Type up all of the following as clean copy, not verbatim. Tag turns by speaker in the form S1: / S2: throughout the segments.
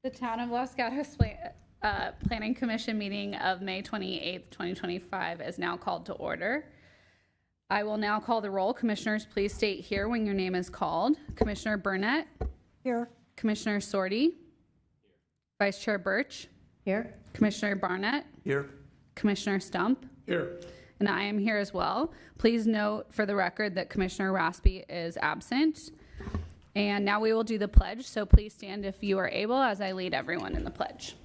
S1: The Town of Los Gatos Planning Commission meeting of May 28th, 2025 is now called to order. I will now call the roll. Commissioners, please state here when your name is called. Commissioner Burnett.
S2: Here.
S1: Commissioner Sorty. Vice Chair Birch.
S2: Here.
S1: Commissioner Barnett.
S3: Here.
S1: Commissioner Stump.
S3: Here.
S1: And I am here as well. Please note for the record that Commissioner Raspy is absent. And now we will do the pledge, so please stand if you are able as I lead everyone in the pledge.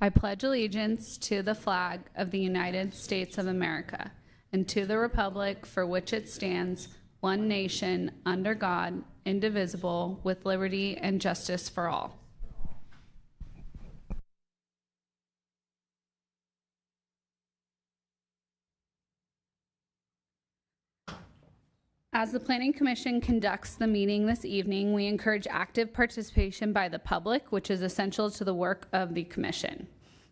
S1: I pledge allegiance to the flag of the United States of America and to the republic for which it stands, one nation, under God, indivisible, with liberty and justice for all. As the Planning Commission conducts the meeting this evening, we encourage active participation by the public, which is essential to the work of the Commission.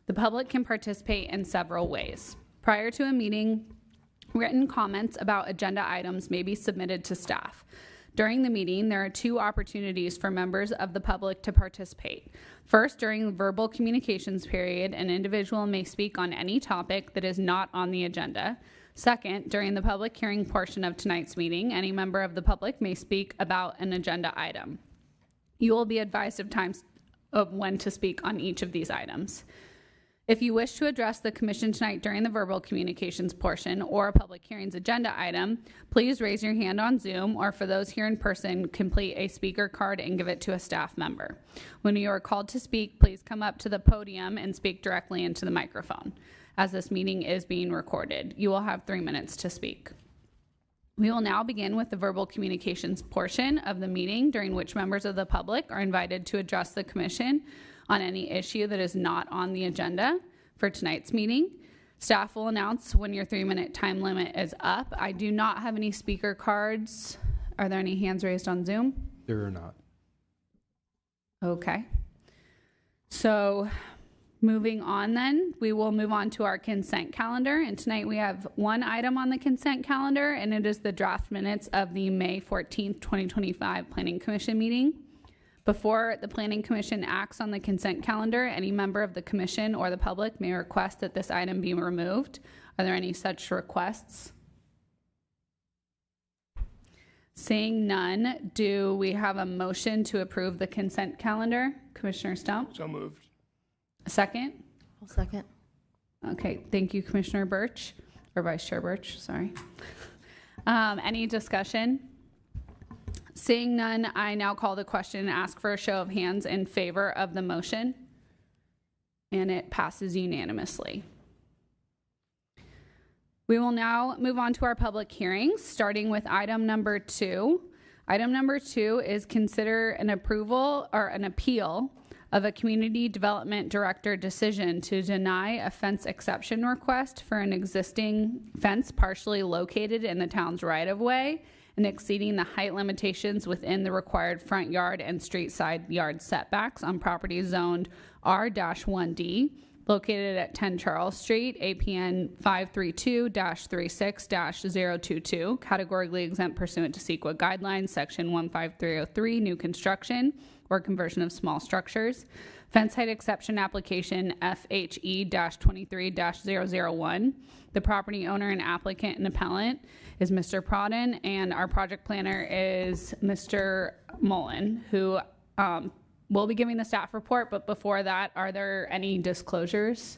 S1: The public can participate in several ways. Prior to a meeting, written comments about agenda items may be submitted to staff. During the meeting, there are two opportunities for members of the public to participate. First, during the verbal communications period, an individual may speak on any topic that is not on the agenda. Second, during the public hearing portion of tonight's meeting, any member of the public may speak about an agenda item. You will be advised of times of when to speak on each of these items. If you wish to address the Commission tonight during the verbal communications portion or a public hearings agenda item, please raise your hand on Zoom, or for those here in person, complete a speaker card and give it to a staff member. When you are called to speak, please come up to the podium and speak directly into the microphone. As this meeting is being recorded, you will have 3 minutes to speak. We will now begin with the verbal communications portion of the meeting, during which members of the public are invited to address the Commission on any issue that is not on the agenda for tonight's meeting. Staff will announce when your 3-minute time limit is up. I do not have any speaker cards. Are there any hands raised on Zoom?
S3: There are not.
S1: Okay. So moving on then, we will move on to our consent calendar. And tonight we have one item on the consent calendar, and it is the draft minutes of the May 14th, 2025 Planning Commission meeting. Before the Planning Commission acts on the consent calendar, any member of the Commission or the public may request that this item be removed. Are there any such requests? Seeing none, do we have a motion to approve the consent calendar? Commissioner Stump?
S3: So moved.
S1: A second?
S2: I'll second.
S1: Okay, thank you, Commissioner Birch, or Vice Chair Birch, sorry. Any discussion? Seeing none, I now call the question and ask for a show of hands in favor of the motion. And it passes unanimously. We will now move on to our public hearings, starting with item number 2. Item number 2 is consider an approval or an appeal of a community development director decision to deny a fence exception request for an existing fence partially located in the town's right-of-way and exceeding the height limitations within the required front yard and street side yard setbacks on property zoned R-1D, located at 10 Charles Street, APN 532-36-022, categorically exempt pursuant to CEQA guidelines, section 15303, new construction or conversion of small structures. Fence height exception application FHE-23-001. The property owner and applicant and appellant is Mr. Prodden, and our project planner is Mr. Mullen, who will be giving the staff report. But before that, are there any disclosures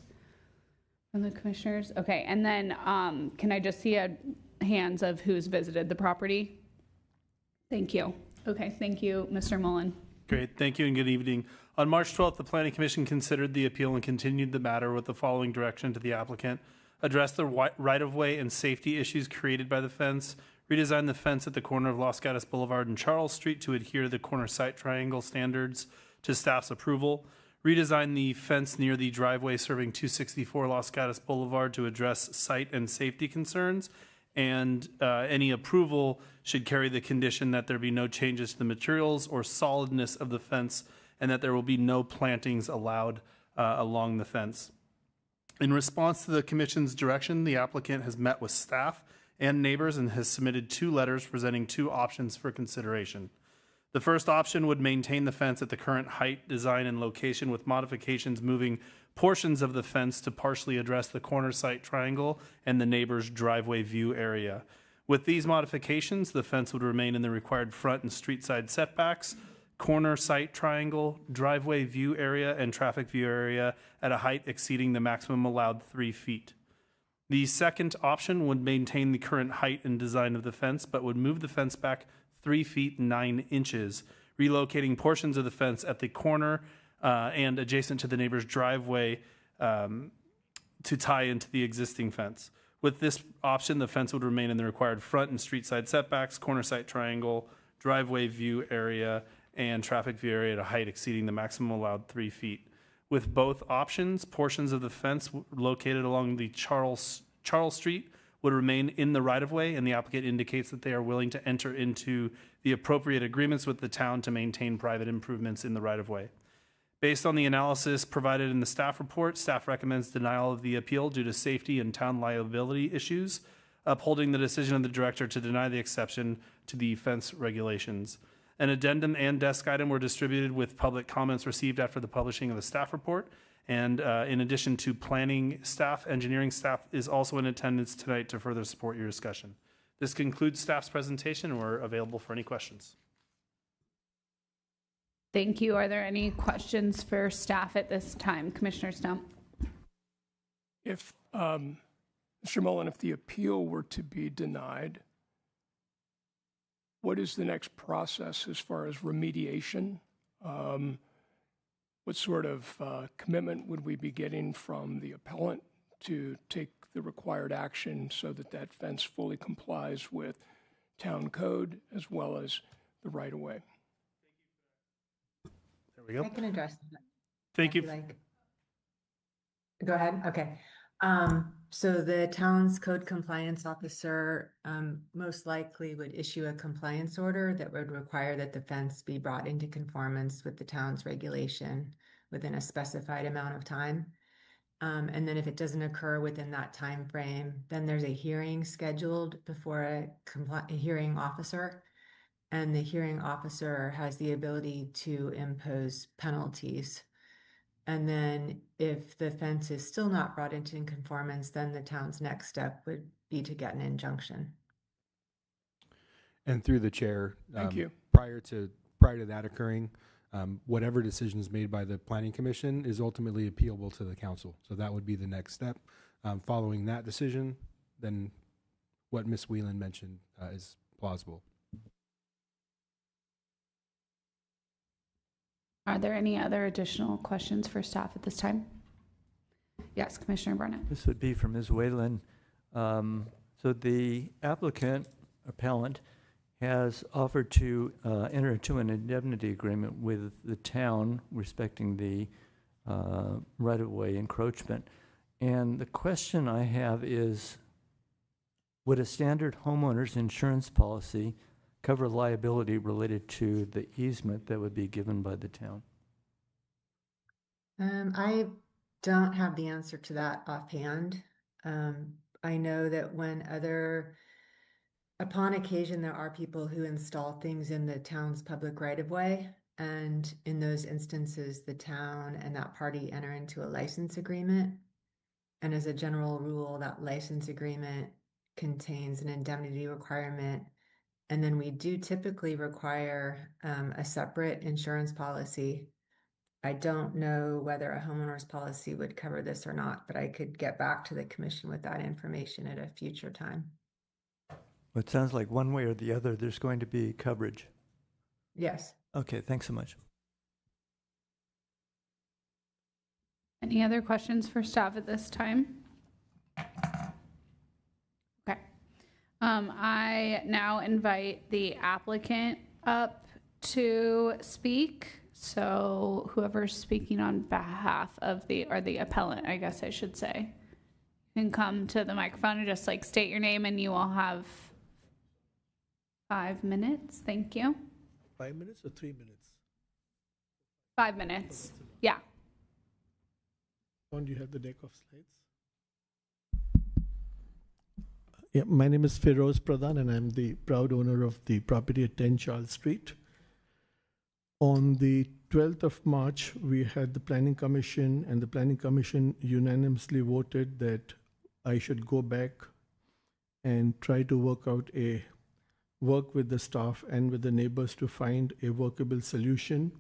S1: from the commissioners? Okay, and then can I just see hands of who's visited the property? Thank you. Okay, thank you, Mr. Mullen.
S4: Great, thank you and good evening. On March 12th, the Planning Commission considered the appeal and continued the matter with the following direction to the applicant: address the right-of-way and safety issues created by the fence, redesign the fence at the corner of Los Gatos Boulevard and Charles Street to adhere to the corner site triangle standards to staff's approval, redesign the fence near the driveway serving 264 Los Gatos Boulevard to address site and safety concerns, and any approval should carry the condition that there be no changes to the materials or solidness of the fence and that there will be no plantings allowed along the fence. In response to the Commission's direction, the applicant has met with staff and neighbors and has submitted 2 letters presenting 2 options for consideration. The first option would maintain the fence at the current height, design, and location with modifications moving portions of the fence to partially address the corner site triangle and the neighbor's driveway view area. With these modifications, the fence would remain in the required front and street side setbacks, corner site triangle, driveway view area, and traffic view area at a height exceeding the maximum allowed 3 feet. The second option would maintain the current height and design of the fence, but would move the fence back 3 feet 9 inches, relocating portions of the fence at the corner and adjacent to the neighbor's driveway to tie into the existing fence. With this option, the fence would remain in the required front and street side setbacks, corner site triangle, driveway view area, and traffic view area at a height exceeding the maximum allowed 3 feet. With both options, portions of the fence located along the Charles Street would remain in the right-of-way, and the applicant indicates that they are willing to enter into the appropriate agreements with the town to maintain private improvements in the right-of-way. Based on the analysis provided in the staff report, staff recommends denial of the appeal due to safety and town liability issues, upholding the decision of the director to deny the exception to the fence regulations. An addendum and desk item were distributed with public comments received after the publishing of the staff report. And in addition to planning staff, engineering staff is also in attendance tonight to further support your discussion. This concludes staff's presentation, and we're available for any questions.
S1: Thank you. Are there any questions for staff at this time? Commissioner Stump.
S2: If, Mr. Mullen, if the appeal were to be denied, what is the next process as far as remediation? What sort of commitment would we be getting from the appellant to take the required action so that that fence fully complies with town code as well as the right-of-way?
S4: There we go.
S3: I can address that.
S4: Thank you.
S3: Go ahead. Okay. So the town's code compliance officer most likely would issue a compliance order that would require that the fence be brought into conformance with the town's regulation within a specified amount of time. And then if it doesn't occur within that time frame, then there's a hearing scheduled before a hearing officer. And the hearing officer has the ability to impose penalties. And then if the fence is still not brought into conformance, then the town's next step would be to get an injunction.
S5: And through the chair,
S2: Thank you.
S5: Prior to that occurring, whatever decision is made by the Planning Commission is ultimately appealable to the council. So that would be the next step. Following that decision, then what Ms. Whelan mentioned is plausible.
S1: Are there any other additional questions for staff at this time? Yes, Commissioner Barnett.
S6: This would be for Ms. Whalen. So the appellant, has offered to enter into an indemnity agreement with the town respecting the right-of-way encroachment. And the question I have is, would a standard homeowner's insurance policy cover liability related to the easement that would be given by the town?
S3: I don't have the answer to that offhand. I know that upon occasion, there are people who install things in the town's public right-of-way, and in those instances, the town and that party enter into a license agreement. And as a general rule, that license agreement contains an indemnity requirement. And then we do typically require a separate insurance policy. I don't know whether a homeowner's policy would cover this or not, but I could get back to the commission with that information at a future time.
S6: Well, it sounds like one way or the other, there's going to be coverage.
S3: Yes.
S6: Okay, thanks so much.
S1: Any other questions for staff at this time? Okay. I now invite the applicant up to speak. So whoever's speaking on behalf of the appellant, I guess I should say, can come to the microphone and just state your name, and you will have 5 minutes. Thank you.
S7: 5 minutes or 3 minutes?
S1: 5 minutes. Yeah.
S7: Don't you have the deck of slides? Yeah, my name is Feroz Pradhan, and I'm the proud owner of the property at 10 Charles Street. On the 12th of March, we had the Planning Commission, and the Planning Commission unanimously voted that I should go back and try to work with the staff and with the neighbors to find a workable solution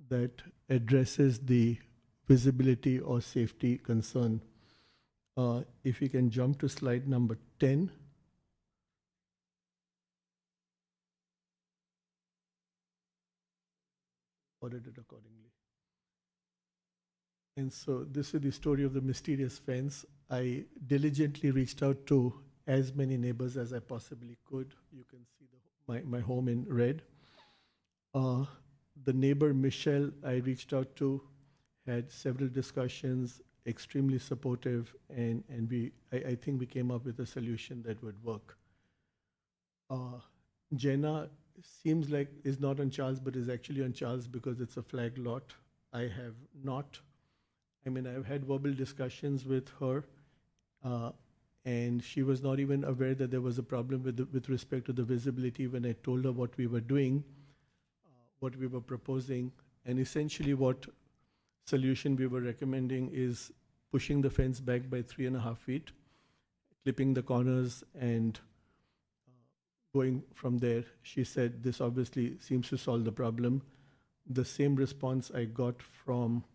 S7: that addresses the visibility or safety concern. If you can jump to slide number 10. Audited accordingly. And so this is the story of the mysterious fence. I diligently reached out to as many neighbors as I possibly could. You can see my home in red. The neighbor Michelle I reached out to, had several discussions, extremely supportive, and I think we came up with a solution that would work. Jenna seems like is not on Charles, but is actually on Charles because it's a flag lot. I've had verbal discussions with her, and she was not even aware that there was a problem with respect to the visibility when I told her what we were doing, what we were proposing, and essentially what solution we were recommending is pushing the fence back by 3.5 feet, clipping the corners, and going from there. She said this obviously seems to solve the problem. The same response I got from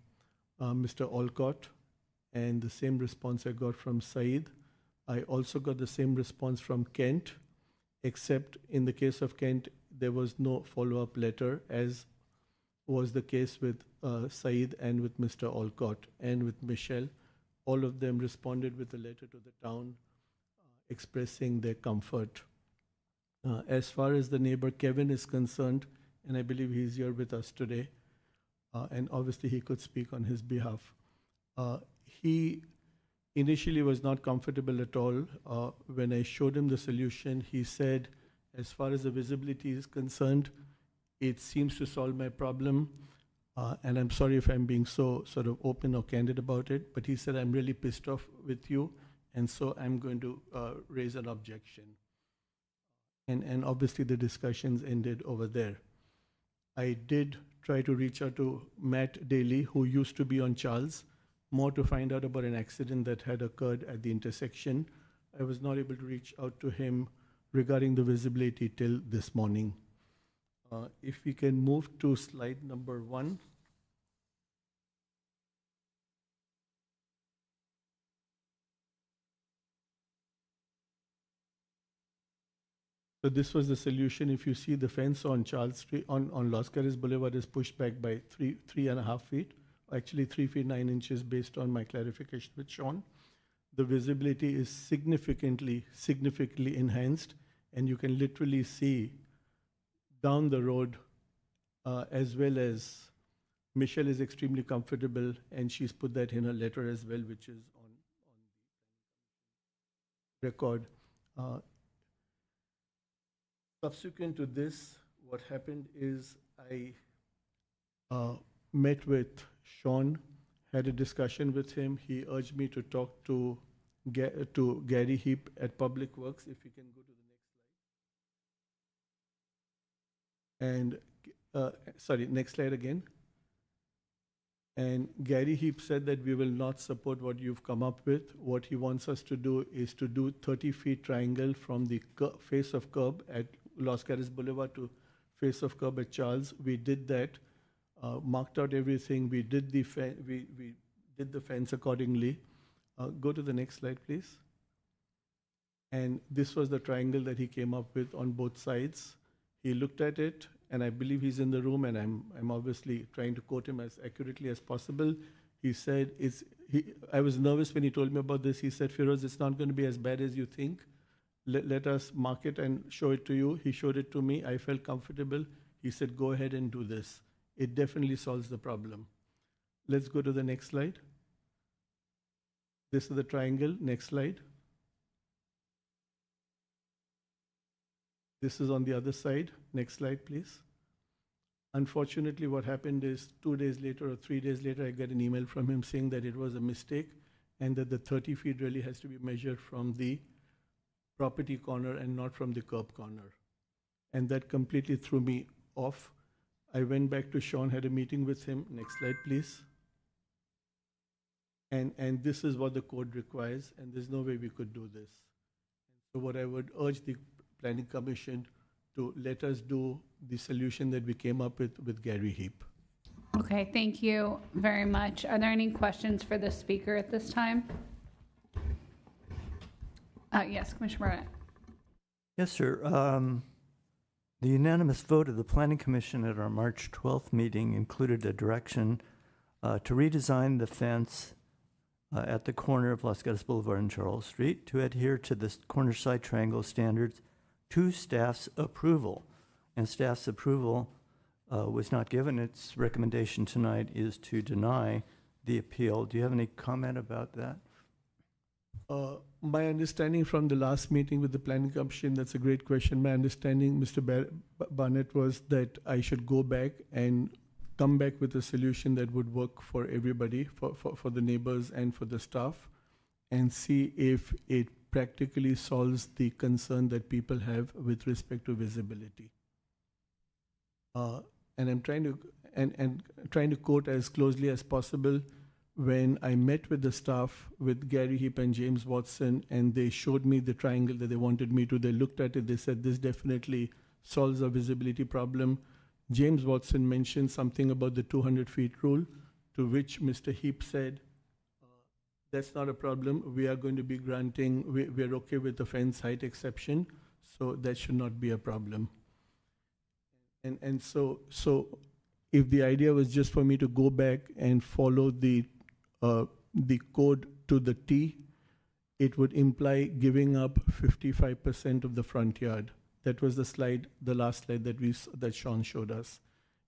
S7: Mr. Olcott, and the same response I got from Saeed. I also got the same response from Kent, except in the case of Kent, there was no follow-up letter, as was the case with Saeed and with Mr. Olcott and with Michelle. All of them responded with a letter to the town expressing their comfort. As far as the neighbor Kevin is concerned, and I believe he's here with us today, and obviously he could speak on his behalf. He initially was not comfortable at all. When I showed him the solution, he said, as far as the visibility is concerned, it seems to solve my problem. And I'm sorry if I'm being so sort of open or candid about it, but he said, I'm really pissed off with you, and so I'm going to raise an objection. And obviously the discussions ended over there. I did try to reach out to Matt Daly, who used to be on Charles, more to find out about an accident that had occurred at the intersection. I was not able to reach out to him regarding the visibility till this morning. If we can move to slide number 1. So this was the solution. If you see the fence on Charles Street, on Los Carros Boulevard is pushed back by 3.5 feet, actually 3 feet 9 inches based on my clarification with Sean. The visibility is significantly enhanced, and you can literally see down the road, as well as Michelle is extremely comfortable, and she's put that in her letter as well, which is on the record. Subsequent to this, what happened is I met with Sean, had a discussion with him. He urged me to talk to Gary Heap at Public Works. If you can go to the next slide. And sorry, next slide again. And Gary Heap said that we will not support what you've come up with. What he wants us to do is to do 30-feet triangle from the face of curb at Los Carros Boulevard to face of curb at Charles. We did that, marked out everything. We did the fence accordingly. Go to the next slide, please. And this was the triangle that he came up with on both sides. He looked at it, and I believe he's in the room, and I'm obviously trying to quote him as accurately as possible. He said, I was nervous when he told me about this. He said, Feroz, it's not going to be as bad as you think. Let us mark it and show it to you. He showed it to me. I felt comfortable. He said, go ahead and do this. It definitely solves the problem. Let's go to the next slide. This is the triangle. Next slide. This is on the other side. Next slide, please. Unfortunately, what happened is 2 days later or 3 days later, I got an email from him saying that it was a mistake and that the 30 feet really has to be measured from the property corner and not from the curb corner. And that completely threw me off. I went back to Sean, had a meeting with him. Next slide, please. And this is what the code requires, and there's no way we could do this. So what I would urge the Planning Commission to let us do the solution that we came up with Gary Heap.
S1: Okay, thank you very much. Are there any questions for the speaker at this time? Yes, Commissioner Barnett.
S6: Yes, sir. The unanimous vote of the Planning Commission at our March 12th meeting included a direction to redesign the fence at the corner of Los Gatos Boulevard and Charles Street to adhere to the corner side triangle standards to staff's approval. And staff's approval was not given. Its recommendation tonight is to deny the appeal. Do you have any comment about that?
S7: My understanding from the last meeting with the Planning Commission, that's a great question. My understanding, Mr. Barnett, was that I should go back and come back with a solution that would work for everybody, for the neighbors and for the staff, and see if it practically solves the concern that people have with respect to visibility. And I'm trying to quote as closely as possible. When I met with the staff, with Gary Heap and James Watson, and they showed me the triangle that they wanted me to, they looked at it, they said, this definitely solves a visibility problem. James Watson mentioned something about the 200 feet rule, to which Mr. Heap said, that's not a problem. We are going to be granting, we're okay with the fence height exception, so that should not be a problem. And so if the idea was just for me to go back and follow the code to the T, it would imply giving up 55% of the front yard. That was the slide, the last slide that Sean showed us.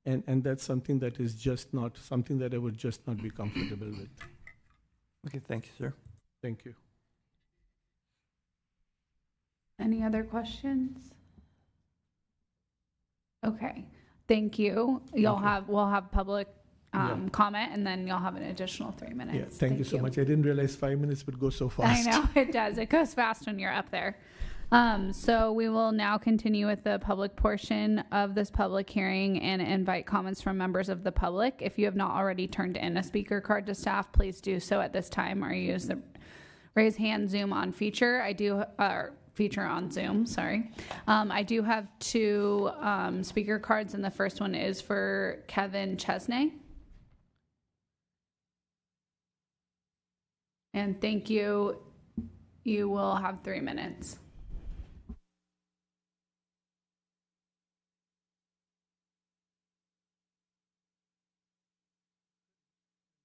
S7: And that's something that is just not, something that I would just not be comfortable with.
S6: Okay, thank you, sir.
S7: Thank you.
S1: Any other questions? Okay, thank you. We'll have public comment, and then you'll have an additional 3 minutes.
S7: Yeah, thank you so much. I didn't realize 5 minutes would go so fast.
S1: I know, it does. It goes fast when you're up there. So we will now continue with the public portion of this public hearing and invite comments from members of the public. If you have not already turned in a speaker card to staff, please do so at this time, or use the raise hand Zoom on feature. Feature on Zoom, sorry. I do have 2 speaker cards, and the first one is for Kevin Chesney. And thank you. You will have 3 minutes.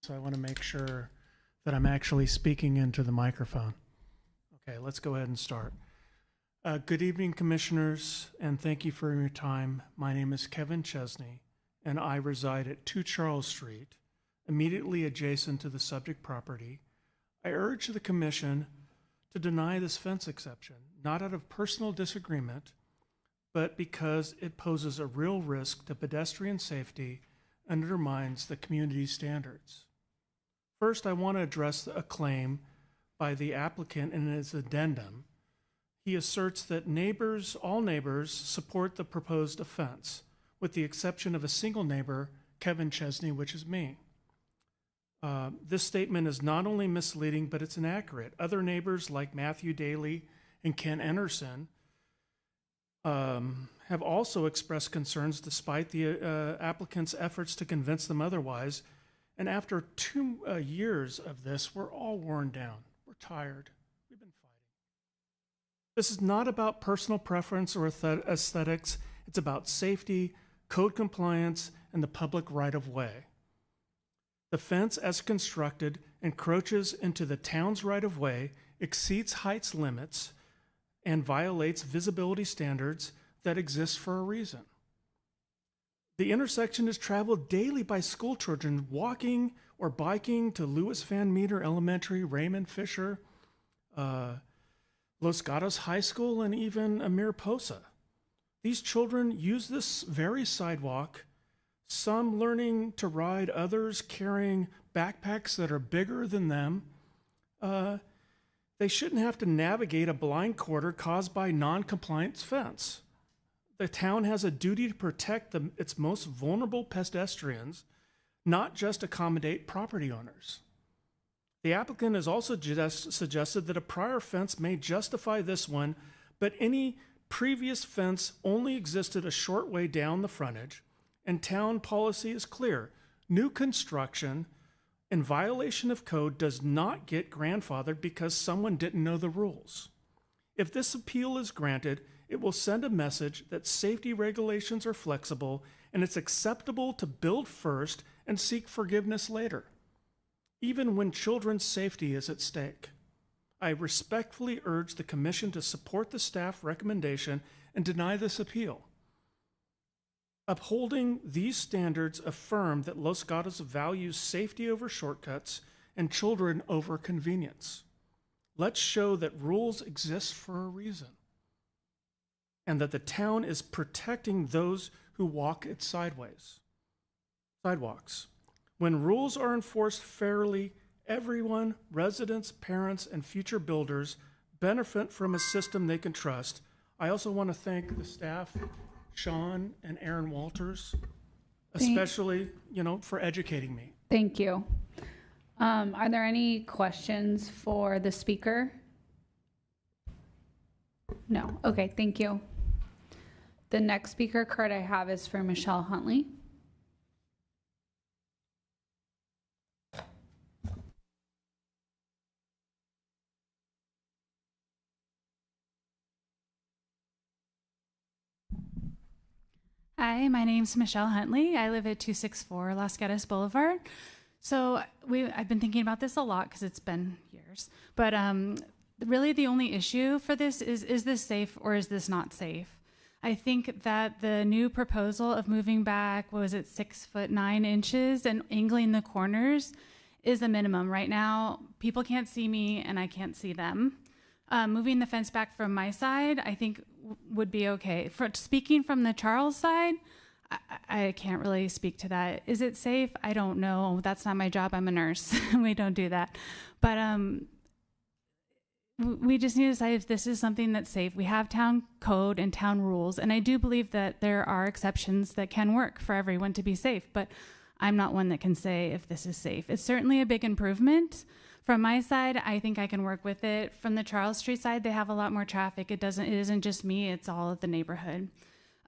S8: So I want to make sure that I'm actually speaking into the microphone. Okay, let's go ahead and start. Good evening, commissioners, and thank you for your time. My name is Kevin Chesney, and I reside at 2 Charles Street, immediately adjacent to the subject property. I urge the commission to deny this fence exception, not out of personal disagreement, but because it poses a real risk to pedestrian safety and undermines the community's standards. First, I want to address a claim by the applicant in his addendum. He asserts that all neighbors support the proposed offense, with the exception of a single neighbor, Kevin Chesney, which is me. This statement is not only misleading, but it's inaccurate. Other neighbors like Matthew Daly and Ken Anderson have also expressed concerns despite the applicant's efforts to convince them otherwise. And after 2 years of this, we're all worn down. We're tired. We've been fighting. This is not about personal preference or aesthetics. It's about safety, code compliance, and the public right-of-way. The fence, as constructed, encroaches into the town's right-of-way, exceeds height limits, and violates visibility standards that exist for a reason. The intersection is traveled daily by school children walking or biking to Louis Van Meter Elementary, Raymond Fisher, Los Gatos High School, and even Amir Posa. These children use this very sidewalk, some learning to ride, others carrying backpacks that are bigger than them. they shouldn't have to navigate a blind quarter caused by non-compliance fence. The town has a duty to protect its most vulnerable pedestrians, not just accommodate property owners. The applicant has also suggested that a prior fence may justify this one, but any previous fence only existed a short way down the frontage, and town policy is clear. New construction in violation of code does not get grandfathered because someone didn't know the rules. If this appeal is granted, it will send a message that safety regulations are flexible and it's acceptable to build first and seek forgiveness later, even when children's safety is at stake. I respectfully urge the Commission to support the staff recommendation and deny this appeal. Upholding these standards affirm that Los Gatos values safety over shortcuts and children over convenience. Let's show that rules exist for a reason and that the town is protecting those who walk its sidewalks. When rules are enforced fairly, everyone, residents, parents, and future builders benefit from a system they can trust. I also want to thank the staff, Sean and Aaron Walters, especially, for educating me.
S1: Thank you. Are there any questions for the speaker? No. Okay, thank you. The next speaker card I have is for Michelle Huntley.
S9: Hi, my name's Michelle Huntley. I live at 264 Los Gatos Boulevard. So I've been thinking about this a lot because it's been years. But really the only issue for this is this safe or is this not safe? I think that the new proposal of moving back, 6'9" and angling the corners is the minimum. Right now, people can't see me and I can't see them. Moving the fence back from my side, I think would be okay. Speaking from the Charles side, I can't really speak to that. Is it safe? I don't know. That's not my job. I'm a nurse. We don't do that. But we just need to decide if this is something that's safe. We have town code and town rules, and I do believe that there are exceptions that can work for everyone to be safe, but I'm not one that can say if this is safe. It's certainly a big improvement. From my side, I think I can work with it. From the Charles Street side, they have a lot more traffic. It isn't just me, it's all of the neighborhood.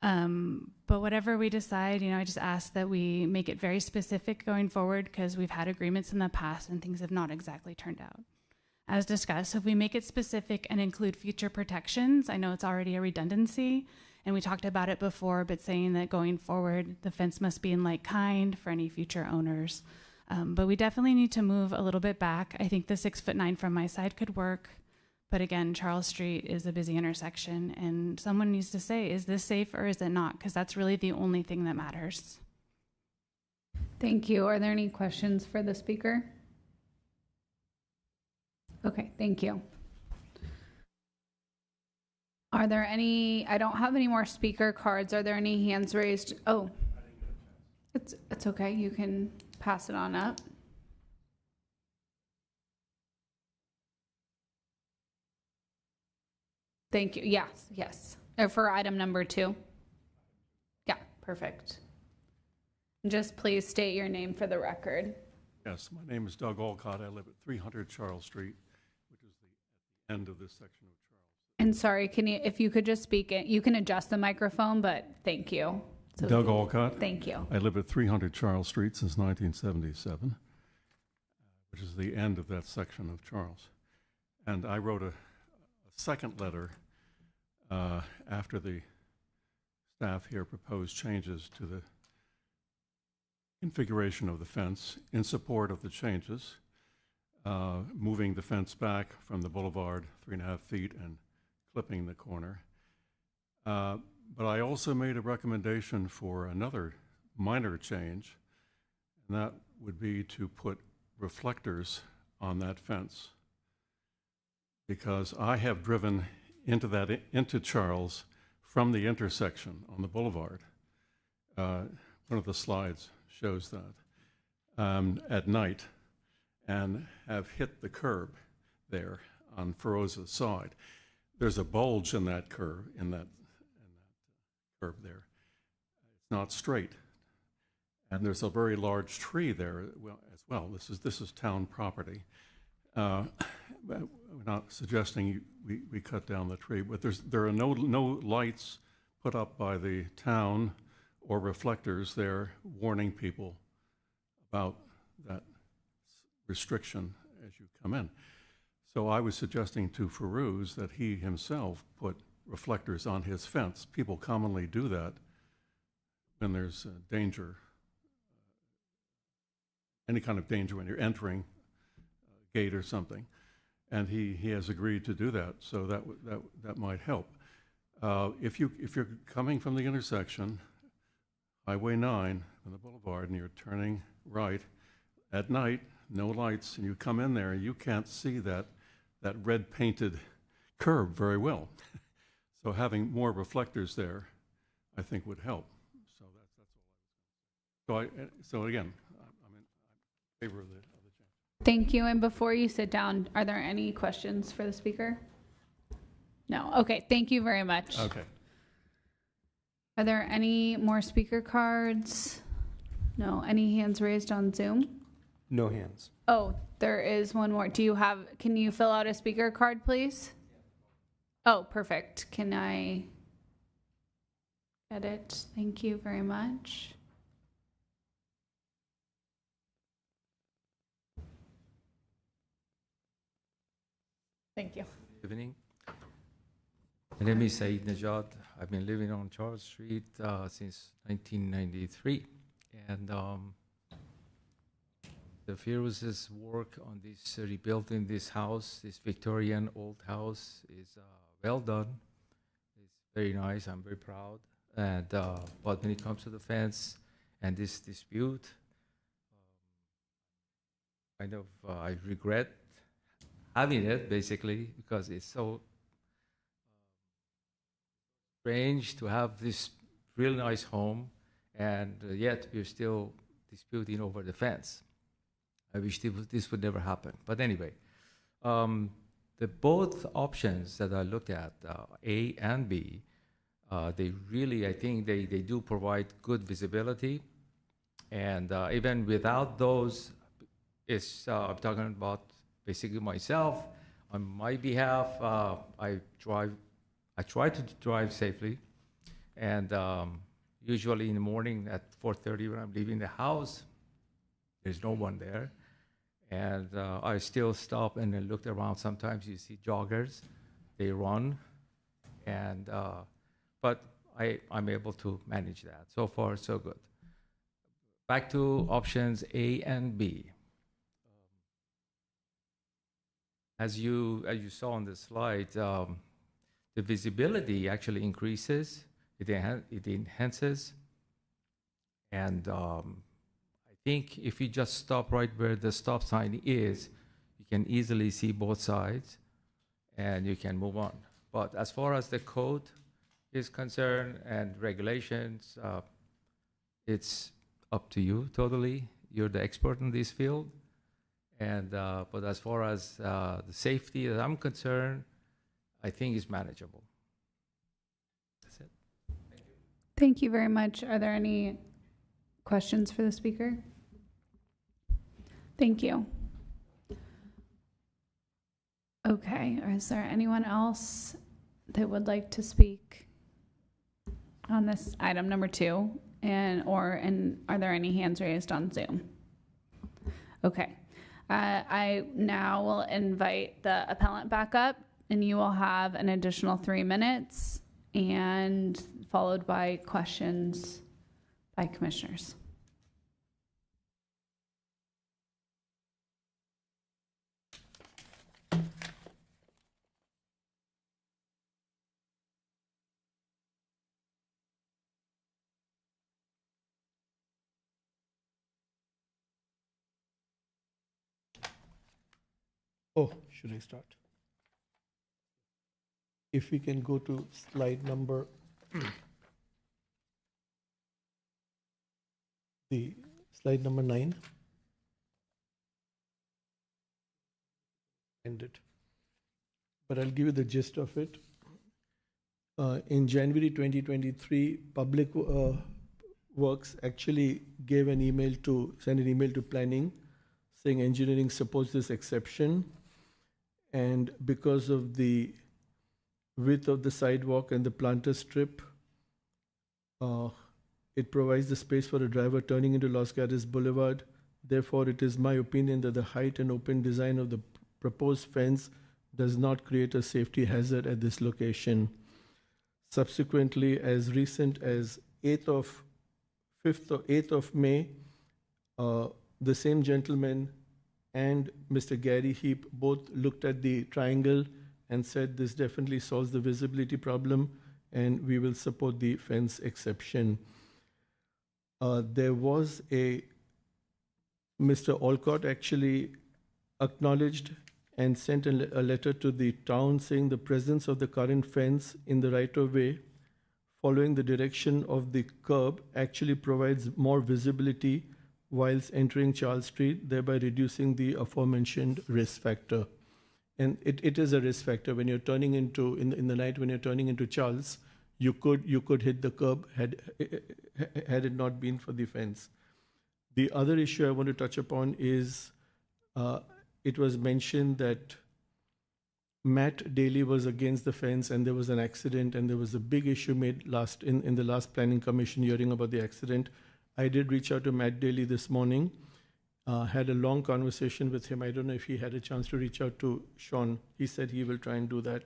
S9: But whatever we decide, I just ask that we make it very specific going forward because we've had agreements in the past and things have not exactly turned out. As discussed, if we make it specific and include future protections, I know it's already a redundancy, and we talked about it before, but saying that going forward, the fence must be in like kind for any future owners. But we definitely need to move a little bit back. I think the 6'9" from my side could work. But again, Charles Street is a busy intersection, and someone needs to say, is this safe or is it not? Because that's really the only thing that matters.
S1: Thank you. Are there any questions for the speaker? Okay, thank you. Are there any, I don't have any more speaker cards. Are there any hands raised? Oh, it's okay. You can pass it on up. Thank you. Yes. For item number 2. Yeah, perfect. Just please state your name for the record.
S10: Yes, my name is Doug Olcott. I live at 300 Charles Street, which is at the end of this section of Charles.
S1: And sorry, if you could just speak it, you can adjust the microphone, but thank you. So,
S10: Doug Olcott.
S1: Thank you.
S10: I live at 300 Charles Street since 1977, which is the end of that section of Charles. And I wrote a second letter after the staff here proposed changes to the configuration of the fence in support of the changes, moving the fence back from the boulevard 3.5 feet and clipping the corner. But I also made a recommendation for another minor change, and that would be to put reflectors on that fence, because I have driven into Charles from the intersection on the boulevard. One of the slides shows that at night, and have hit the curb there on Feroza's side. There's a bulge in that curve, curve there. It's not straight. And there's a very large tree there as well. This is town property. We're not suggesting we cut down the tree, but there are no lights put up by the town or reflectors there warning people about that restriction as you come in. So I was suggesting to Feroz that he himself put reflectors on his fence. People commonly do that when there's danger, any kind of danger when you're entering a gate or something. And he has agreed to do that, so that might help. If you're coming from the intersection, Highway 9 on the boulevard, and you're turning right at night, no lights, and you come in there, you can't see that red painted curb very well. So having more reflectors there, I think, would help. So that's all. So again, I'm in favor of the change.
S1: Thank you. And before you sit down, are there any questions for the speaker? No. Okay. Thank you very much.
S10: Okay.
S1: Are there any more speaker cards? No. Any hands raised on Zoom?
S5: No hands.
S1: Oh, there is one more. Can you fill out a speaker card, please? Oh, perfect. Can I get it? Thank you very much. Thank you.
S11: Good evening. My name is Saeed Najad. I've been living on Charles Street since 1993. And the Firoz's work on this rebuilding this house, this Victorian old house, is well done. It's very nice. I'm very proud. And but when it comes to the fence and this dispute, I regret having it basically because it's so strange to have this real nice home and yet we're still disputing over the fence. I wish this would never happen. But anyway, the both options that I looked at, A and B, they really, I think they do provide good visibility. And even without those, I'm talking about basically myself. On my behalf, I try to drive safely. And usually in the morning at 4:30 when I'm leaving the house, there's no one there. And I still stop and then look around. Sometimes you see joggers, they run. And, but I'm able to manage that. So far, so good. Back to options A and B. As you saw on the slide, the visibility actually increases, it enhances, and I think if you just stop right where the stop sign is, you can easily see both sides, and you can move on. But as far as the code is concerned and regulations, it's up to you totally. You're the expert in this field. And but as far as the safety that I'm concerned, I think is manageable. That's it. Thank you.
S1: Thank you very much. Are there any questions for the speaker? Thank you. Okay, is there anyone else that would like to speak on this item number 2? And are there any hands raised on Zoom? Okay. I now will invite the appellant back up, and you will have an additional 3 minutes, and followed by questions by commissioners.
S7: Oh, should I start? If we can go to slide number, slide number 9. End it. but I'll give you the gist of it. In January 2023, Public Works actually sent an email to planning saying engineering supports this exception. And because of the width of the sidewalk and the planter strip, it provides the space for a driver turning into Los Gatos Boulevard. Therefore, it is my opinion that the height and open design of the proposed fence does not create a safety hazard at this location. Subsequently, as recent as 5th or 8th of May, the same gentleman and Mr. Gary Heap both looked at the triangle and said this definitely solves the visibility problem and we will support the fence exception. There was Mr. Olcott actually acknowledged and sent a letter to the town saying the presence of the current fence in the right-of-way following the direction of the curb actually provides more visibility whilst entering Charles Street, thereby reducing the aforementioned risk factor. And it is a risk factor when you're turning into, in the night when you're turning into Charles, you could hit the curb had it not been for the fence. The other issue I want to touch upon is it was mentioned that Matt Daly was against the fence and there was an accident and there was a big issue made in the last planning commission hearing about the accident. I did reach out to Matt Daly this morning, had a long conversation with him. I don't know if he had a chance to reach out to Sean. He said he will try and do that.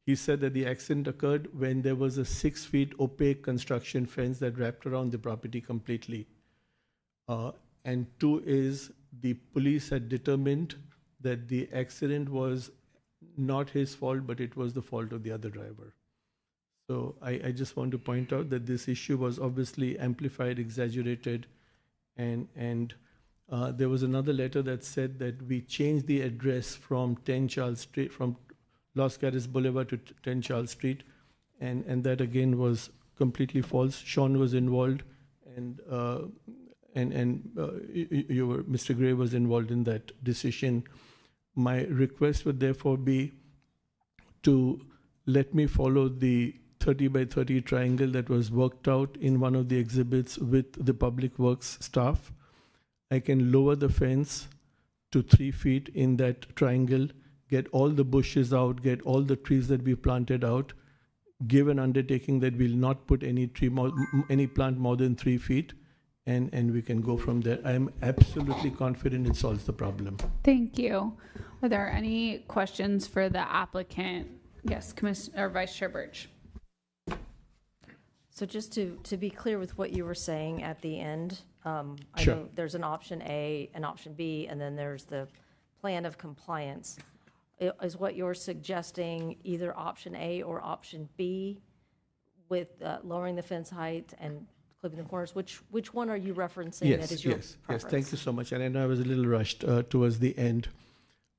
S7: He said that the accident occurred when there was a 6 feet opaque construction fence that wrapped around the property completely. And two is the police had determined that the accident was not his fault, but it was the fault of the other driver. So I just want to point out that this issue was obviously amplified, exaggerated, and there was another letter that said that we changed the address from 10 Charles Street, from Los Gatos Boulevard to 10 Charles Street, and that again was completely false. Sean was involved, and Mr. Gray was involved in that decision. My request would therefore be to let me follow the 30 by 30 triangle that was worked out in one of the exhibits with the Public Works staff. I can lower the fence to 3 feet in that triangle, get all the bushes out, get all the trees that we planted out, give an undertaking that we'll not put any plant more than 3 feet, and we can go from there. I'm absolutely confident it solves the problem.
S1: Thank you. Are there any questions for the applicant? Yes, Commissioner or Vice Chair Birch.
S12: So just to be clear with what you were saying at the end, I
S7: Sure.
S12: know there's an option A, an option B, and then there's the plan of compliance. Is what you're suggesting either option A or option B with lowering the fence height and clipping the corners? Which one are you referencing that is your preference?
S7: Yes, thank you so much. And I know I was a little rushed towards the end.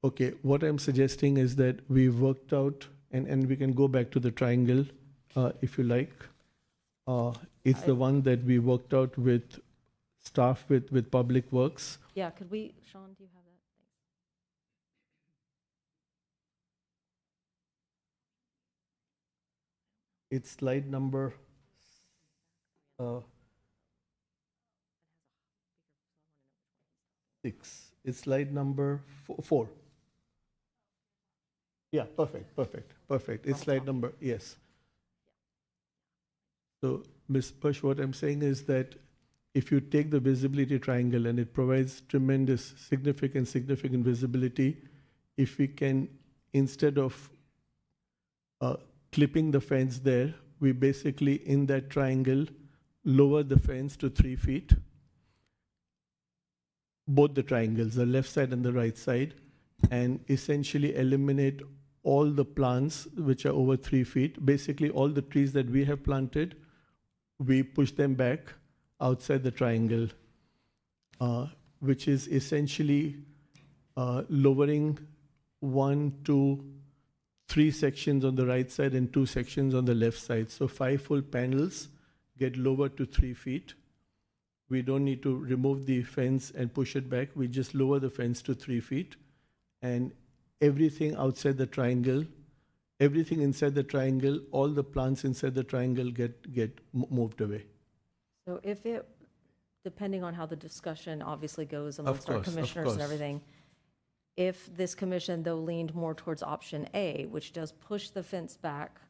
S7: Okay, what I'm suggesting is that we worked out, and we can go back to the triangle if you like. It's the one that we worked out with staff with Public Works.
S12: Yeah, could we, Sean, do you have that?
S7: It's slide number 6. It's slide number 4. Yeah, perfect. It's slide number, yes. So, Ms. Push, what I'm saying is that if you take the visibility triangle and it provides tremendous, significant visibility, if we can, instead of clipping the fence there, we basically, in that triangle, lower the fence to 3 feet, both the triangles, the left side and the right side, and essentially eliminate all the plants which are over 3 feet. Basically, all the trees that we have planted, we push them back outside the triangle, which is essentially lowering 1, 2, 3 sections on the right side and 2 sections on the left side. So 5 full panels get lowered to 3 feet. We don't need to remove the fence and push it back. We just lower the fence to 3 feet. And everything outside the triangle everything inside the triangle, all the plants inside the triangle get moved away.
S12: So if it, depending on how the discussion obviously goes amongst our
S7: course, of
S12: commissioners and
S7: course.
S12: everything, if this commission though leaned more towards option A, which does push the fence back,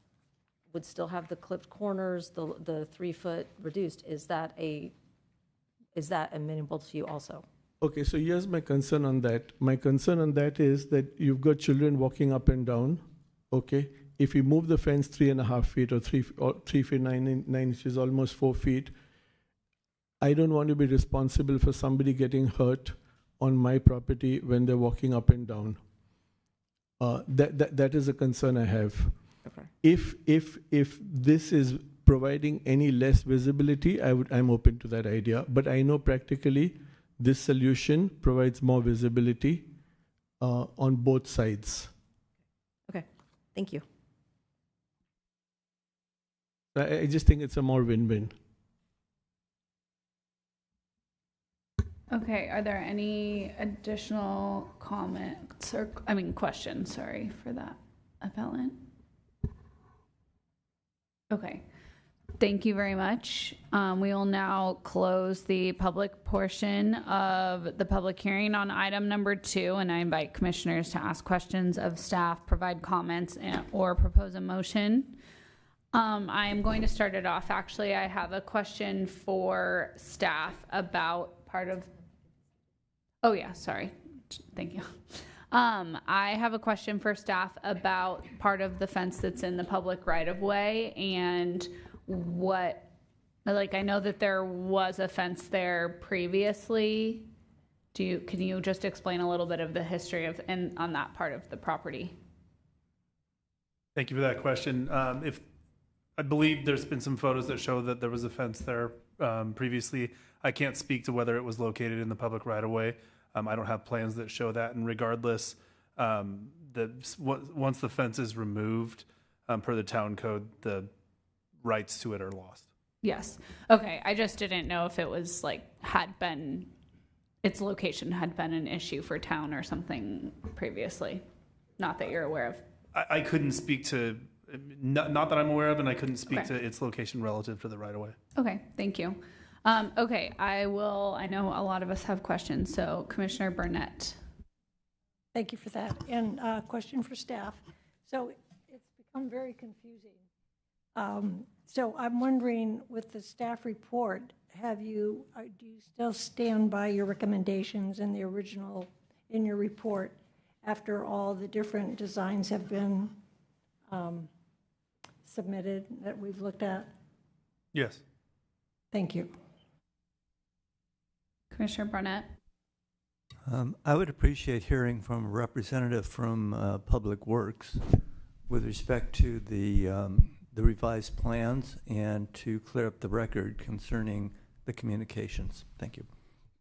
S12: would still have the clipped corners, the 3 foot reduced, is that amenable to you also?
S7: Okay, so here's my concern on that. My concern on that is that you've got children walking up and down. Okay, if you move the fence 3.5 feet or 3 feet 9 inches, almost 4 feet, I don't want to be responsible for somebody getting hurt on my property when they're walking up and down. That is a concern I have.
S12: Okay.
S7: If this is providing any less visibility, I'm open to that idea. But I know practically this solution provides more visibility on both sides.
S12: Okay, thank you.
S7: I just think it's a more win-win.
S1: Okay, are there any additional comments or, questions, sorry, for that appellant? Okay, thank you very much. We will now close the public portion of the public hearing on item number 2, and I invite commissioners to ask questions of staff, provide comments, or propose a motion. I am going to start it off. Actually, I have a question for staff about part of, oh yeah, sorry, thank you. I have a question for staff about part of the fence that's in the public right-of-way and what, like, I know that there was a fence there previously. Can you just explain a little bit of the history of, and on that part of the property?
S4: Thank you for that question. I believe there's been some photos that show that there was a fence there previously. I can't speak to whether it was located in the public right-of-way. I don't have plans that show that, and regardless, once the fence is removed, per the town code, the rights to it are lost.
S1: Yes. Okay. I just didn't know if it was its location had been an issue for town or something previously. Not that you're aware of.
S4: I couldn't speak to, not that I'm aware of, and I couldn't speak to its location relative to the right-of-way.
S1: Okay. Thank you. Okay, I know a lot of us have questions, so Commissioner Burnett.
S13: Thank you for that. And question for staff. So it's become very confusing. So I'm wondering, with the staff report, do you still stand by your recommendations in the original, in your report, after all the different designs have been submitted that we've looked at?
S4: Yes.
S13: Thank you.
S1: Commissioner Barnett.
S6: I would appreciate hearing from a representative from Public Works with respect to the revised plans and to clear up the record concerning the communications. Thank you.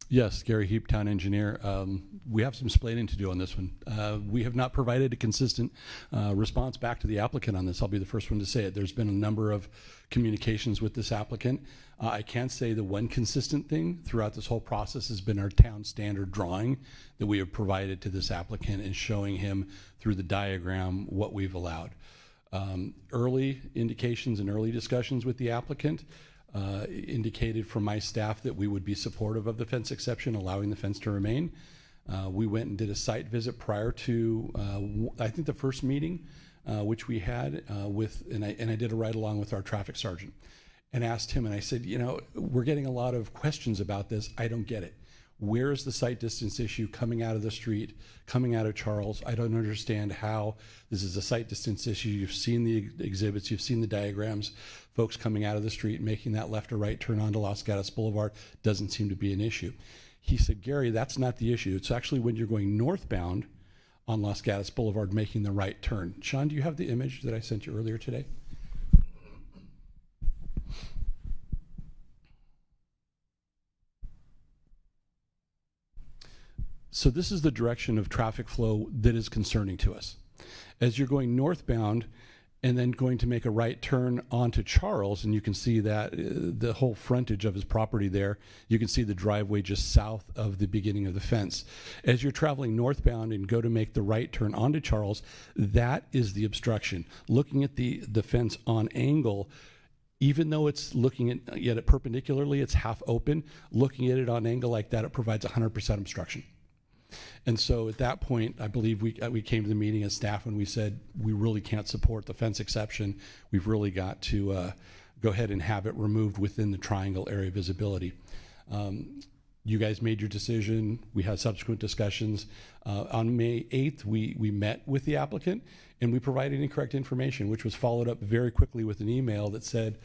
S14: Yes, Gary Heap, town engineer. We have some explaining to do on this one. We have not provided a consistent response back to the applicant on this. I'll be the first one to say it. There's been a number of communications with this applicant. I can say the one consistent thing throughout this whole process has been our town standard drawing that we have provided to this applicant and showing him through the diagram what we've allowed. Early indications and early discussions with the applicant indicated from my staff that we would be supportive of the fence exception, allowing the fence to remain. We went and did a site visit prior to, I think, the first meeting, which we had and I did a ride along with our traffic sergeant and asked him, and I said, we're getting a lot of questions about this. I don't get it. Where is the sight distance issue coming out of the street, coming out of Charles? I don't understand how this is a sight distance issue. You've seen the exhibits, you've seen the diagrams. Folks coming out of the street, making that left or right turn onto Los Gatos Boulevard doesn't seem to be an issue. He said, Gary, that's not the issue. It's actually when you're going northbound on Los Gatos Boulevard making the right turn. Sean, do you have the image that I sent you earlier today? So this is the direction of traffic flow that is concerning to us. As you're going northbound and then going to make a right turn onto Charles, and you can see that the whole frontage of his property there. You can see the driveway just south of the beginning of the fence. As you're traveling northbound and go to make the right turn onto Charles, that is the obstruction. Looking at the fence on angle, even though it's looking at it perpendicularly, it's half open. Looking at it on angle like that, it provides 100% obstruction. And so at that point, I believe we came to the meeting as staff and we said, we really can't support the fence exception. We've really got to go ahead and have it removed within the triangle area visibility. You guys made your decision. We had subsequent discussions. On May 8th, we met with the applicant and we provided incorrect information, which was followed up very quickly with an email that said,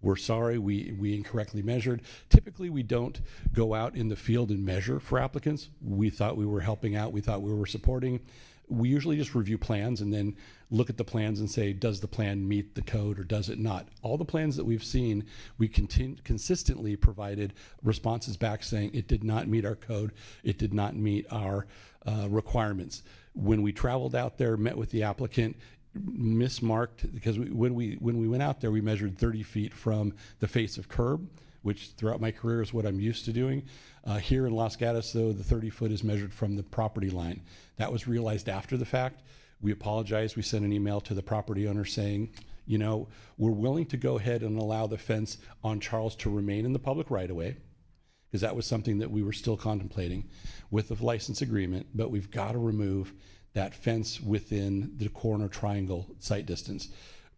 S14: we're sorry, we incorrectly measured. Typically, we don't go out in the field and measure for applicants. We thought we were helping out. We thought we were supporting. We usually just review plans and then look at the plans and say, does the plan meet the code or does it not? All the plans that we've seen, we consistently provided responses back saying it did not meet our code. It did not meet our requirements. When we traveled out there, met with the applicant, mismarked, because when we went out there, we measured 30 feet from the face of curb, which throughout my career is what I'm used to doing. Here in Los Gatos, though, the 30 foot is measured from the property line. That was realized after the fact. We apologized. We sent an email to the property owner saying, you know, we're willing to go ahead and allow the fence on Charles to remain in the public right of way, because that was something that we were still contemplating with the license agreement, but we've got to remove that fence within the corner triangle sight distance.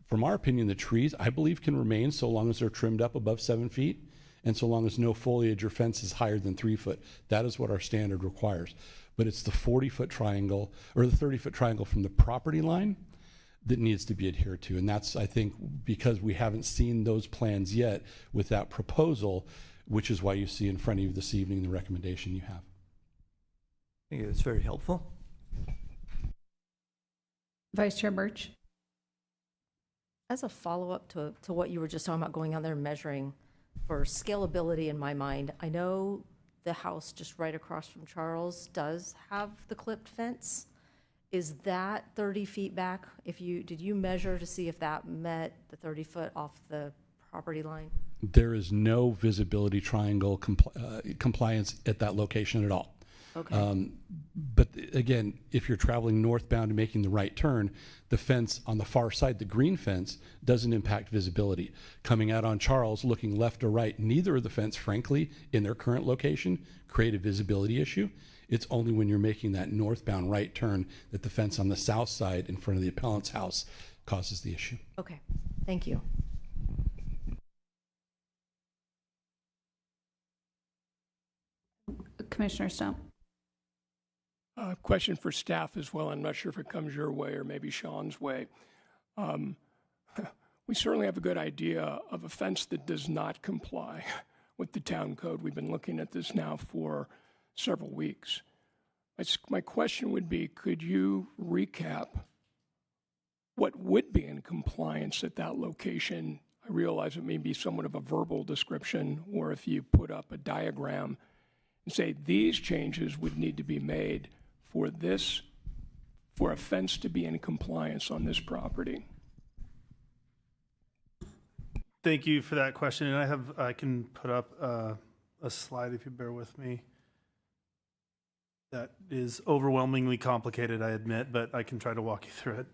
S14: From our opinion, the trees, I believe, can remain so long as they're trimmed up above 7 feet and so long as no foliage or fence is higher than 3 foot. That is what our standard requires. But it's the 40-foot triangle or the 30-foot triangle from the property line that needs to be adhered to. And that's, I think, because we haven't seen those plans yet with that proposal, which is why you see in front of you this evening the recommendation you have.
S6: I think it's very helpful.
S1: Vice Chair Birch.
S12: As a follow-up to what you were just talking about, going on there and measuring for scalability in my mind, I know the house just right across from Charles does have the clipped fence. Is that 30 feet back? Did you measure to see if that met the 30 foot off the property line?
S14: There is no visibility triangle compliance at that location at all.
S12: Okay.
S14: But again, if you're traveling northbound and making the right turn, the fence on the far side, the green fence, doesn't impact visibility. Coming out on Charles, looking left or right, neither of the fence, frankly, in their current location, create a visibility issue. It's only when you're making that northbound right turn that the fence on the south side in front of the appellant's house causes the issue.
S12: Okay, thank you.
S1: Commissioner Stump.
S2: Question for staff as well. I'm not sure if it comes your way or maybe Sean's way. We certainly have a good idea of a fence that does not comply with the town code. We've been looking at this now for several weeks. My question would be, could you recap what would be in compliance at that location? I realize it may be somewhat of a verbal description, or if you put up a diagram and say these changes would need to be made for a fence to be in compliance on this property.
S4: Thank you for that question. And I can put up a slide if you bear with me. That is overwhelmingly complicated, I admit, but I can try to walk you through it.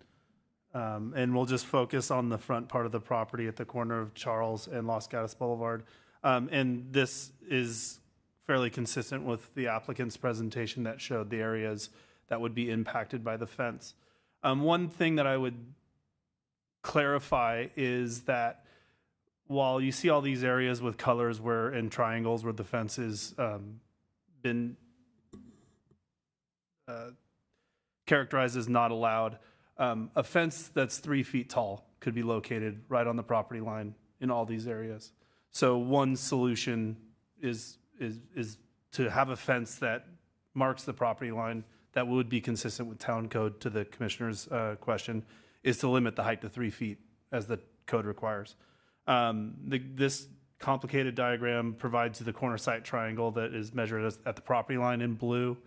S4: And we'll just focus on the front part of the property at the corner of Charles and Los Gatos Boulevard. And this is fairly consistent with the applicant's presentation that showed the areas that would be impacted by the fence. One thing that I would clarify is that while you see all these areas with colors and triangles where the fence has been characterized as not allowed, a fence that's 3 feet tall could be located right on the property line in all these areas. So one solution is to have a fence that marks the property line that would be consistent with town code, to the commissioner's question, is to limit the height to 3 feet as the code requires. This complicated diagram provides the corner site triangle that is measured at the property line in blue.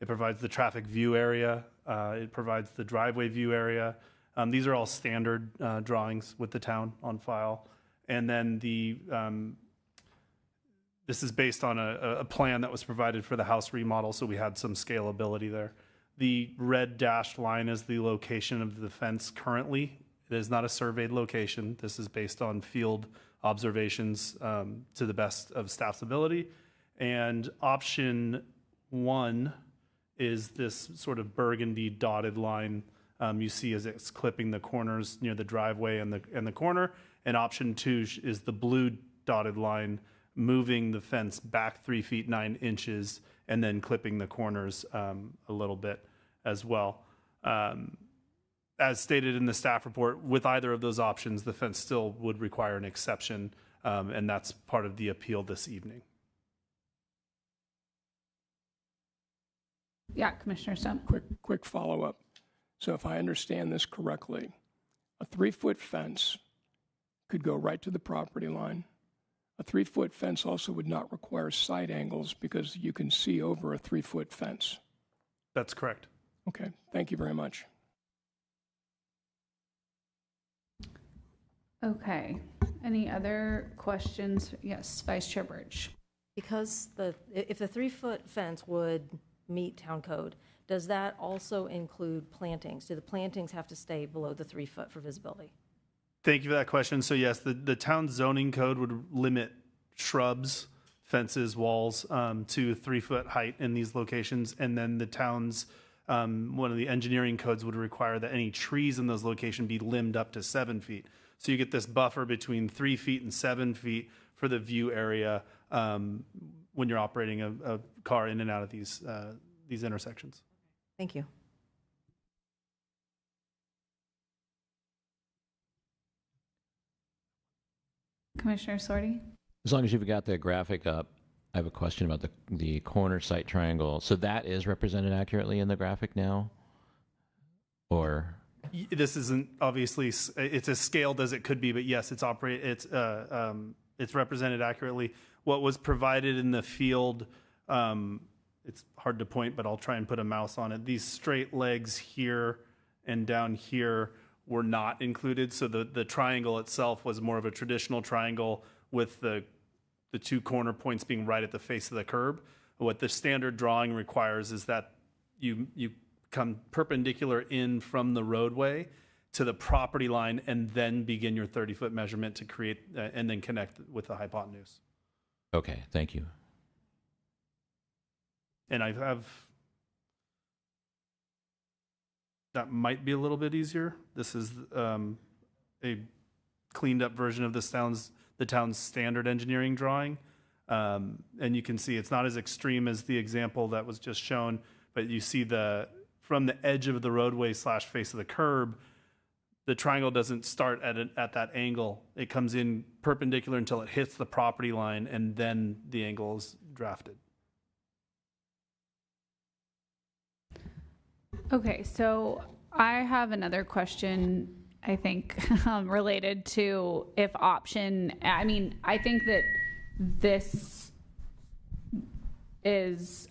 S4: It provides the traffic view area. It provides the driveway view area. These are all standard drawings with the town on file. And then this is based on a plan that was provided for the house remodel, so we had some scalability there. The red dashed line is the location of the fence currently. It is not a surveyed location. This is based on field observations to the best of staff's ability. And option 1 is this sort of burgundy dotted line you see as it's clipping the corners near the driveway and the corner. And option 2 is the blue dotted line moving the fence back 3 feet 9 inches and then clipping the corners a little bit as well. As stated in the staff report, with either of those options, the fence still would require an exception, and that's part of the appeal this evening.
S1: Yeah, Commissioner Stump.
S2: Quick follow-up. So if I understand this correctly, a 3-foot fence could go right to the property line. A 3-foot fence also would not require side angles because you can see over a 3-foot fence.
S4: That's correct.
S2: Okay, thank you very much.
S1: Okay, any other questions? Yes, Vice Chair Birch.
S12: Because if the 3-foot fence would meet town code, does that also include plantings? Do the plantings have to stay below the 3 foot for visibility?
S4: Thank you for that question. So yes, the town zoning code would limit shrubs, fences, walls to 3-foot height in these locations. And then the town's, one of the engineering codes would require that any trees in those locations be limbed up to 7 feet. So you get this buffer between 3 feet and 7 feet for the view area when you're operating a car in and out of these intersections.
S12: Thank you.
S1: Commissioner Sorty?
S15: As long as you've got the graphic up, I have a question about the corner site triangle. So that is represented accurately in the graphic now? Or?
S4: This isn't obviously, it's as scaled as it could be, but yes, it's represented accurately. What was provided in the field, it's hard to point, but I'll try and put a mouse on it. These straight legs here and down here were not included. So the triangle itself was more of a traditional triangle with the 2 corner points being right at the face of the curb. What the standard drawing requires is that you come perpendicular in from the roadway to the property line and then begin your 30-foot measurement to create and then connect with the hypotenuse.
S15: Okay, thank you.
S4: And I have, that might be a little bit easier. This is a cleaned up version of the town's standard engineering drawing. And you can see it's not as extreme as the example that was just shown, but you see from the edge of the roadway / face of the curb, the triangle doesn't start at that angle. It comes in perpendicular until it hits the property line, and then the angle is drafted.
S1: Okay, so I have another question, I think, related to if option, I mean, I think that this is,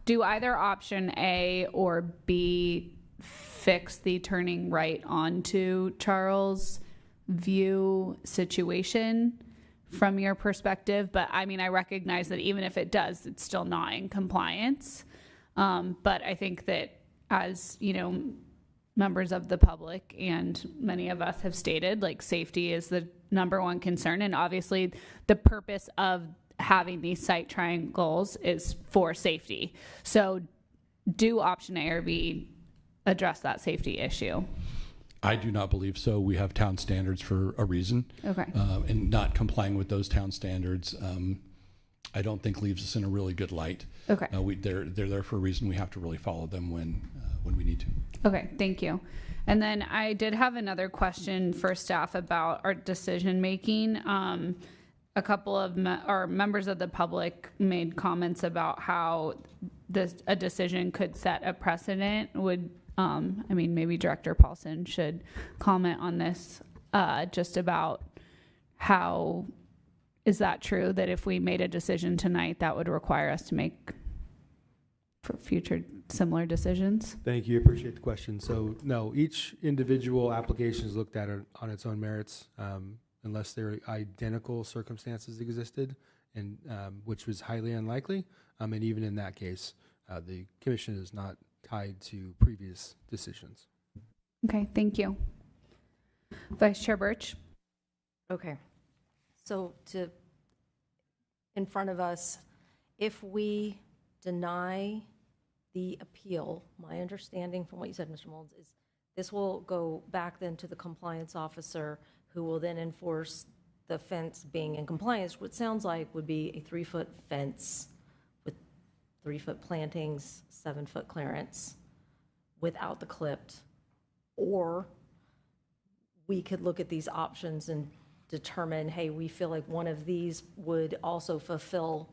S1: do either option A or B fix the turning right onto Charles View situation from your perspective? But I mean, I recognize that even if it does, it's still not in compliance. But I think that as, you know, members of the public and many of us have stated, like, safety is the #1 concern. And obviously the purpose of having these site triangles is for safety. So do option A or B address that safety issue?
S14: I do not believe so. We have town standards for a reason.
S1: Okay.
S14: And not complying with those town standards, I don't think leaves us in a really good light.
S1: Okay.
S14: They're there for a reason. We have to really follow them when we need to.
S1: Okay, thank you. And then I did have another question for staff about our decision making. A couple of our members of the public made comments about how a decision could set a precedent. I mean, maybe Director Paulson should comment on this, just about how is that true that if we made a decision tonight, that would require us to make for future similar decisions?
S5: Thank you. Appreciate the question. So no, each individual application is looked at on its own merits, unless there are identical circumstances existed, and which was highly unlikely. And even in that case, the commission is not tied to previous decisions.
S1: Okay, thank you. Vice Chair Birch.
S12: Okay. So in front of us, if we deny the appeal, my understanding from what you said, Mr. Molds, is this will go back then to the compliance officer, who will then enforce the fence being in compliance. What sounds like would be a 3-foot fence with 3-foot plantings, 7-foot clearance without the clipped. Or we could look at these options and determine, hey, we feel like one of these would also fulfill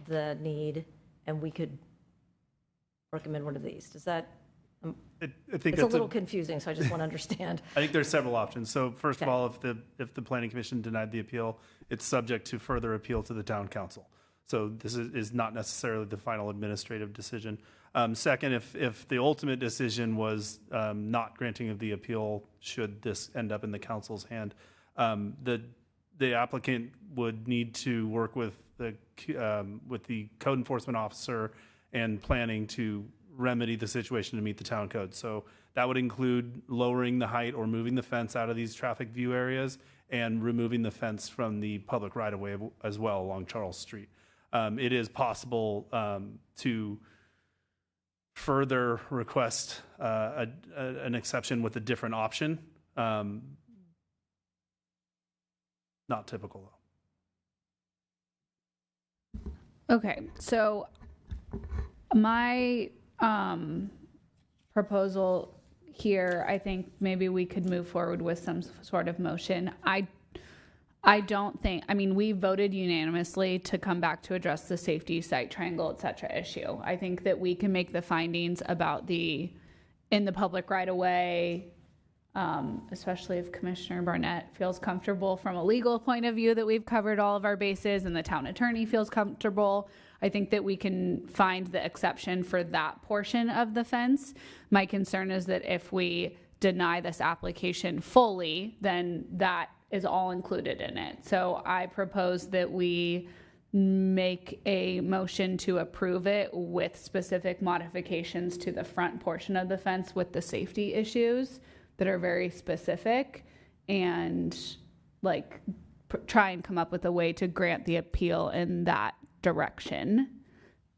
S12: the need, and we could recommend one of these. Does that,
S4: I think
S12: it's a little confusing, so I just want to understand.
S4: I think there's several options. So first of all, if the planning commission denied the appeal, it's subject to further appeal to the town council. So this is not necessarily the final administrative decision. Second, if the ultimate decision was not granting of the appeal, should this end up in the council's hand, the applicant would need to work with the code enforcement officer and planning to remedy the situation to meet the town code. So that would include lowering the height or moving the fence out of these traffic view areas and removing the fence from the public right-of-way as well along Charles Street. It is possible to further request an exception with a different option. Not typical, though.
S1: Okay, so my proposal here, I think maybe we could move forward with some sort of motion. I don't think, I mean, we voted unanimously to come back to address the safety, site triangle, et cetera issue. I think that we can make the findings about in the public right of way, especially if Commissioner Barnett feels comfortable from a legal point of view that we've covered all of our bases and the town attorney feels comfortable. I think that we can find the exception for that portion of the fence. My concern is that if we deny this application fully, then that is all included in it. So I propose that we make a motion to approve it with specific modifications to the front portion of the fence with the safety issues that are very specific, and like try and come up with a way to grant the appeal in that direction.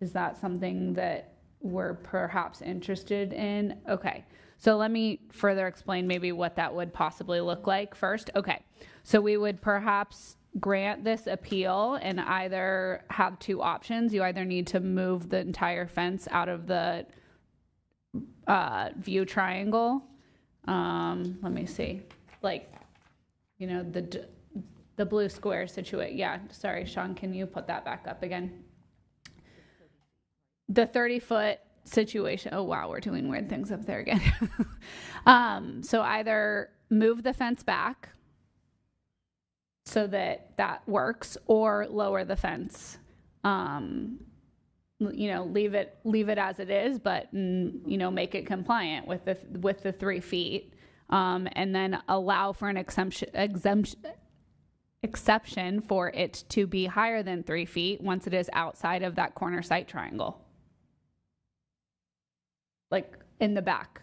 S1: Is that something that we're perhaps interested in? Okay, so let me further explain maybe what that would possibly look like first. Okay, so we would perhaps grant this appeal and either have two options. You either need to move the entire fence out of the view triangle. Let me see, like, you know, the blue square situation. Yeah, sorry, Sean, can you put that back up again? The 30-foot situation. Oh, wow, we're doing weird things up there again. So either move the fence back so that works, or lower the fence. You know, leave it as it is, but you know, make it compliant with the 3 feet, and then allow for an exception for it to be higher than 3 feet once it is outside of that corner site triangle, like in the back,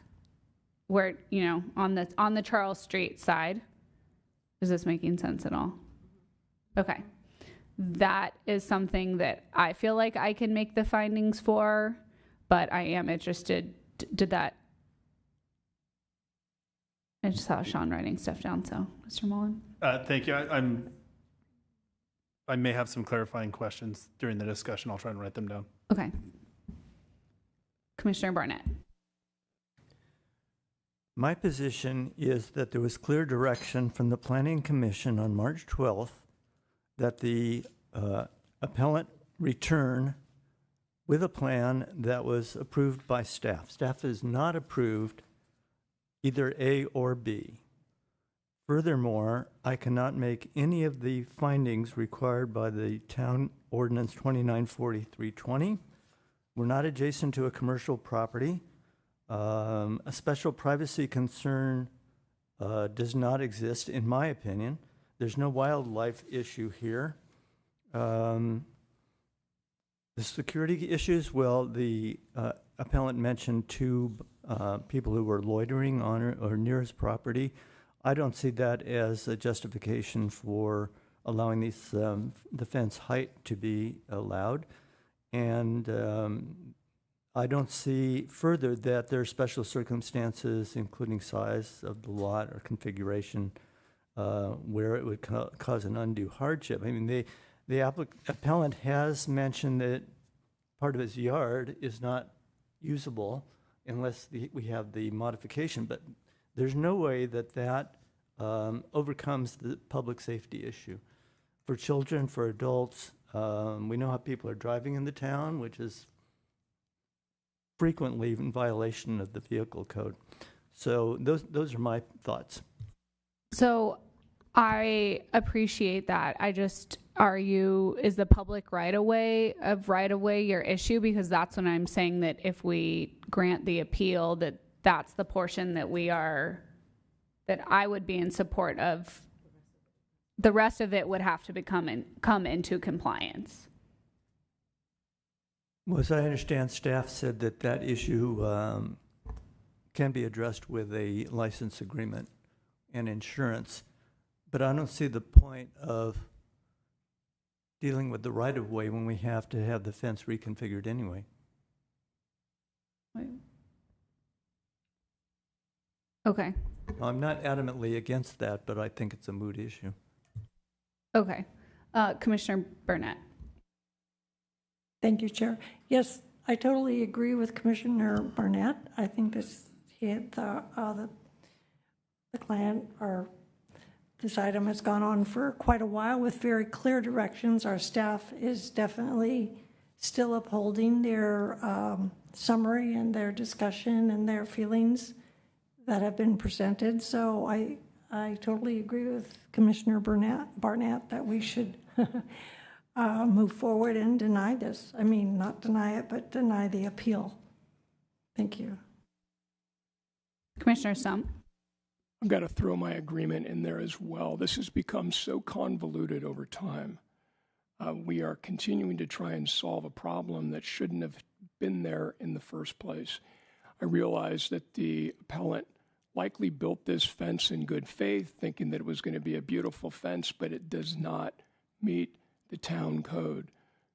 S1: where, you know, on the Charles Street side. Is this making sense at all? Okay. That is something that I feel like I can make the findings for, but I am interested. Did that? I just saw Sean writing stuff down, so Mr. Mullen.
S4: Thank you. I may have some clarifying questions during the discussion. I'll try and write them down.
S1: Okay. Commissioner Barnett.
S6: My position is that there was clear direction from the Planning Commission on March 12th that the appellant return with a plan that was approved by staff. Staff has not approved either A or B. Furthermore, I cannot make any of the findings required by the Town Ordinance 294320. We're not adjacent to a commercial property. A special privacy concern does not exist, in my opinion. There's no wildlife issue here. The security issues, well, the appellant mentioned two people who were loitering on or near his property. I don't see that as a justification for allowing these, the fence height to be allowed. And I don't see further that there are special circumstances, including size of the lot or configuration, where it would cause an undue hardship. I mean, the appellant has mentioned that part of his yard is not usable unless we have the modification, but there's no way that that overcomes the public safety issue. For children, for adults, we know how people are driving in the town, which is frequently in violation of the vehicle code. So those are my thoughts.
S1: So I appreciate that. I just, is the public right-of-way your issue? Because that's when I'm saying that if we grant the appeal, that's the portion that that I would be in support of. The rest of it would have to come into compliance.
S6: Well, as I understand, staff said that issue can be addressed with a license agreement and insurance, but I don't see the point of dealing with the right-of-way when we have to have the fence reconfigured anyway.
S1: Okay.
S6: I'm not adamantly against that, but I think it's a moot issue.
S1: Okay. Commissioner Burnett.
S13: Thank you, Chair. Yes, I totally agree with Commissioner Barnett. I think this item has gone on for quite a while with very clear directions. Our staff is definitely still upholding their summary and their discussion and their feelings that have been presented. So I totally agree with Commissioner Barnett that we should move forward and deny this. I mean, not deny it, but deny the appeal. Thank you.
S1: Commissioner Stump.
S2: I've got to throw my agreement in there as well. This has become so convoluted over time. We are continuing to try and solve a problem that shouldn't have been there in the first place. I realize that the appellant likely built this fence in good faith, thinking that it was going to be a beautiful fence, but it does not meet the town code.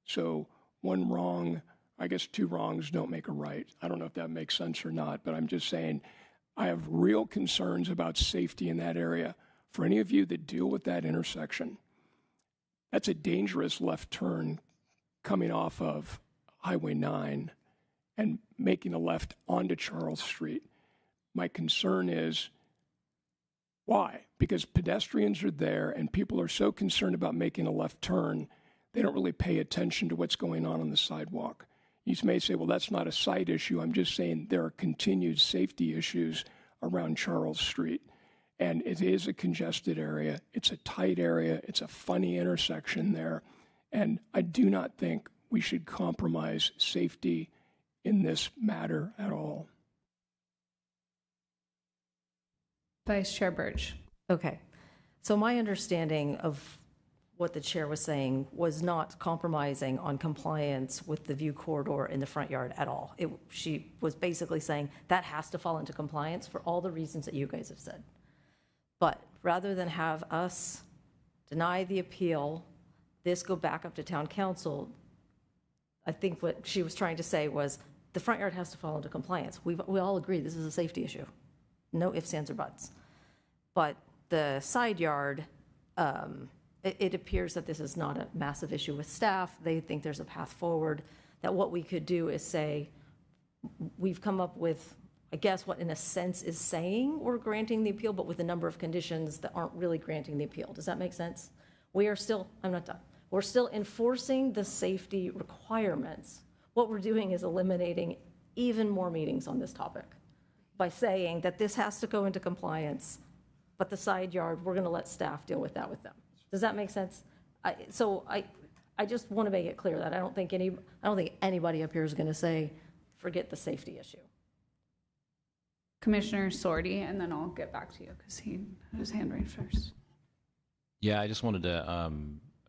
S2: So one wrong, I guess two wrongs don't make a right. I don't know if that makes sense or not, but I'm just saying I have real concerns about safety in that area. For any of you that deal with that intersection, that's a dangerous left turn coming off of Highway 9 and making a left onto Charles Street. My concern is, why? Because pedestrians are there and people are so concerned about making a left turn, they don't really pay attention to what's going on the sidewalk. You may say, well, that's not a site issue. I'm just saying there are continued safety issues around Charles Street. And it is a congested area. It's a tight area. It's a funny intersection there. And I do not think we should compromise safety in this matter at all.
S1: Vice Chair Birch.
S12: Okay. So my understanding of what the chair was saying was not compromising on compliance with the view corridor in the front yard at all. She was basically saying that has to fall into compliance for all the reasons that you guys have said. But rather than have us deny the appeal, this go back up to town council, I think what she was trying to say was the front yard has to fall into compliance. We all agree this is a safety issue. No ifs, ands, or buts. But the side yard, it appears that this is not a massive issue with staff. They think there's a path forward, that what we could do is say, we've come up with, I guess, what in a sense is saying we're granting the appeal, but with a number of conditions that aren't really granting the appeal. Does that make sense? We are still, I'm not done. We're still enforcing the safety requirements. What we're doing is eliminating even more meetings on this topic by saying that this has to go into compliance, but the side yard, we're going to let staff deal with that with them. Does that make sense? I I just want to make it clear that I don't think anybody up here is going to say, forget the safety issue.
S1: Commissioner Sorty, and then I'll get back to you because he had his hand raised first.
S15: Yeah, I just wanted to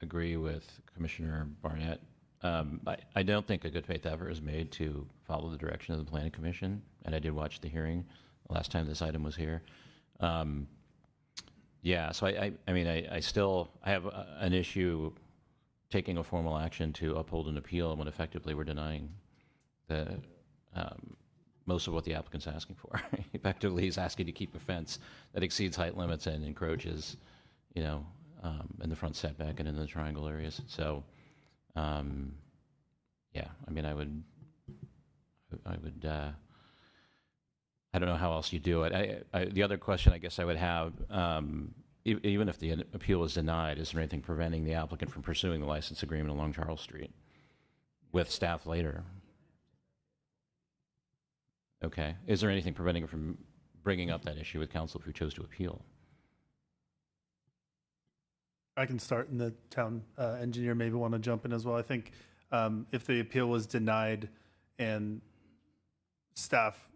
S15: agree with Commissioner Barnett. I don't think a good faith effort is made to follow the direction of the Planning Commission, and I did watch the hearing the last time this item was here. Yeah, so I still have an issue taking a formal action to uphold an appeal when effectively we're denying the most of what the applicant's asking for. Effectively, he's asking to keep a fence that exceeds height limits and encroaches, in the front setback and in the triangle areas. So, yeah, I would, I don't know how else you do it. The other question I guess I would have, even if the appeal was denied, is there anything preventing the applicant from pursuing the license agreement along Charles Street with staff later? Okay. Is there anything preventing him from bringing up that issue with council if we chose to appeal?
S4: I can start, and the town engineer maybe want to jump in as well. I think if the appeal was denied and staff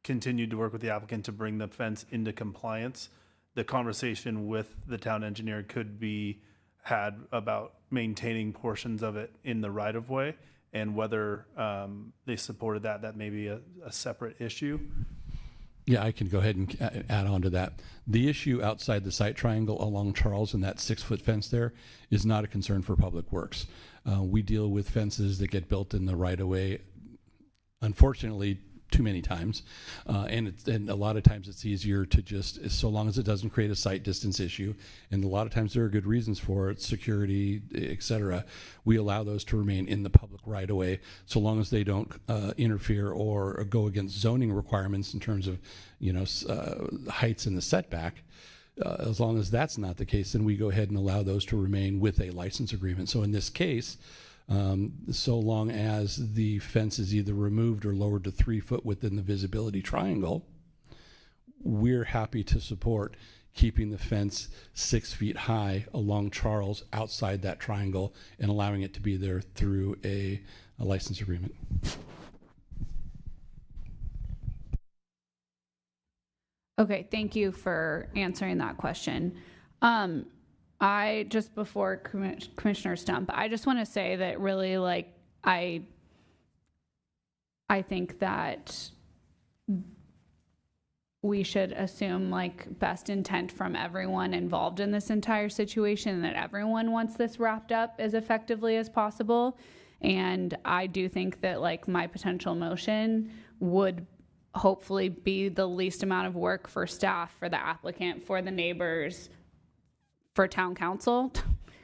S4: continued to work with the applicant to bring the fence into compliance, the conversation with the town engineer could be had about maintaining portions of it in the right-of-way, and whether they supported that may be a separate issue.
S14: Yeah, I can go ahead and add on to that. The issue outside the site triangle along Charles and that 6-foot fence there is not a concern for Public Works. We deal with fences that get built in the right-of-way, unfortunately, too many times. And a lot of times it's easier to just, so long as it doesn't create a site distance issue, and a lot of times there are good reasons for it, security, et cetera, we allow those to remain in the public right of way, so long as they don't interfere or go against zoning requirements in terms of, heights in the setback. As long as that's not the case, then we go ahead and allow those to remain with a license agreement. So in this case, so long as the fence is either removed or lowered to 3 foot within the visibility triangle, we're happy to support keeping the fence 6 feet high along Charles outside that triangle and allowing it to be there through a license agreement.
S1: Okay, thank you for answering that question. Before Commissioner Stump, I just want to say that really, I think that we should assume best intent from everyone involved in this entire situation, and that everyone wants this wrapped up as effectively as possible. And I do think that my potential motion would hopefully be the least amount of work for staff, for the applicant, for the neighbors, for town council,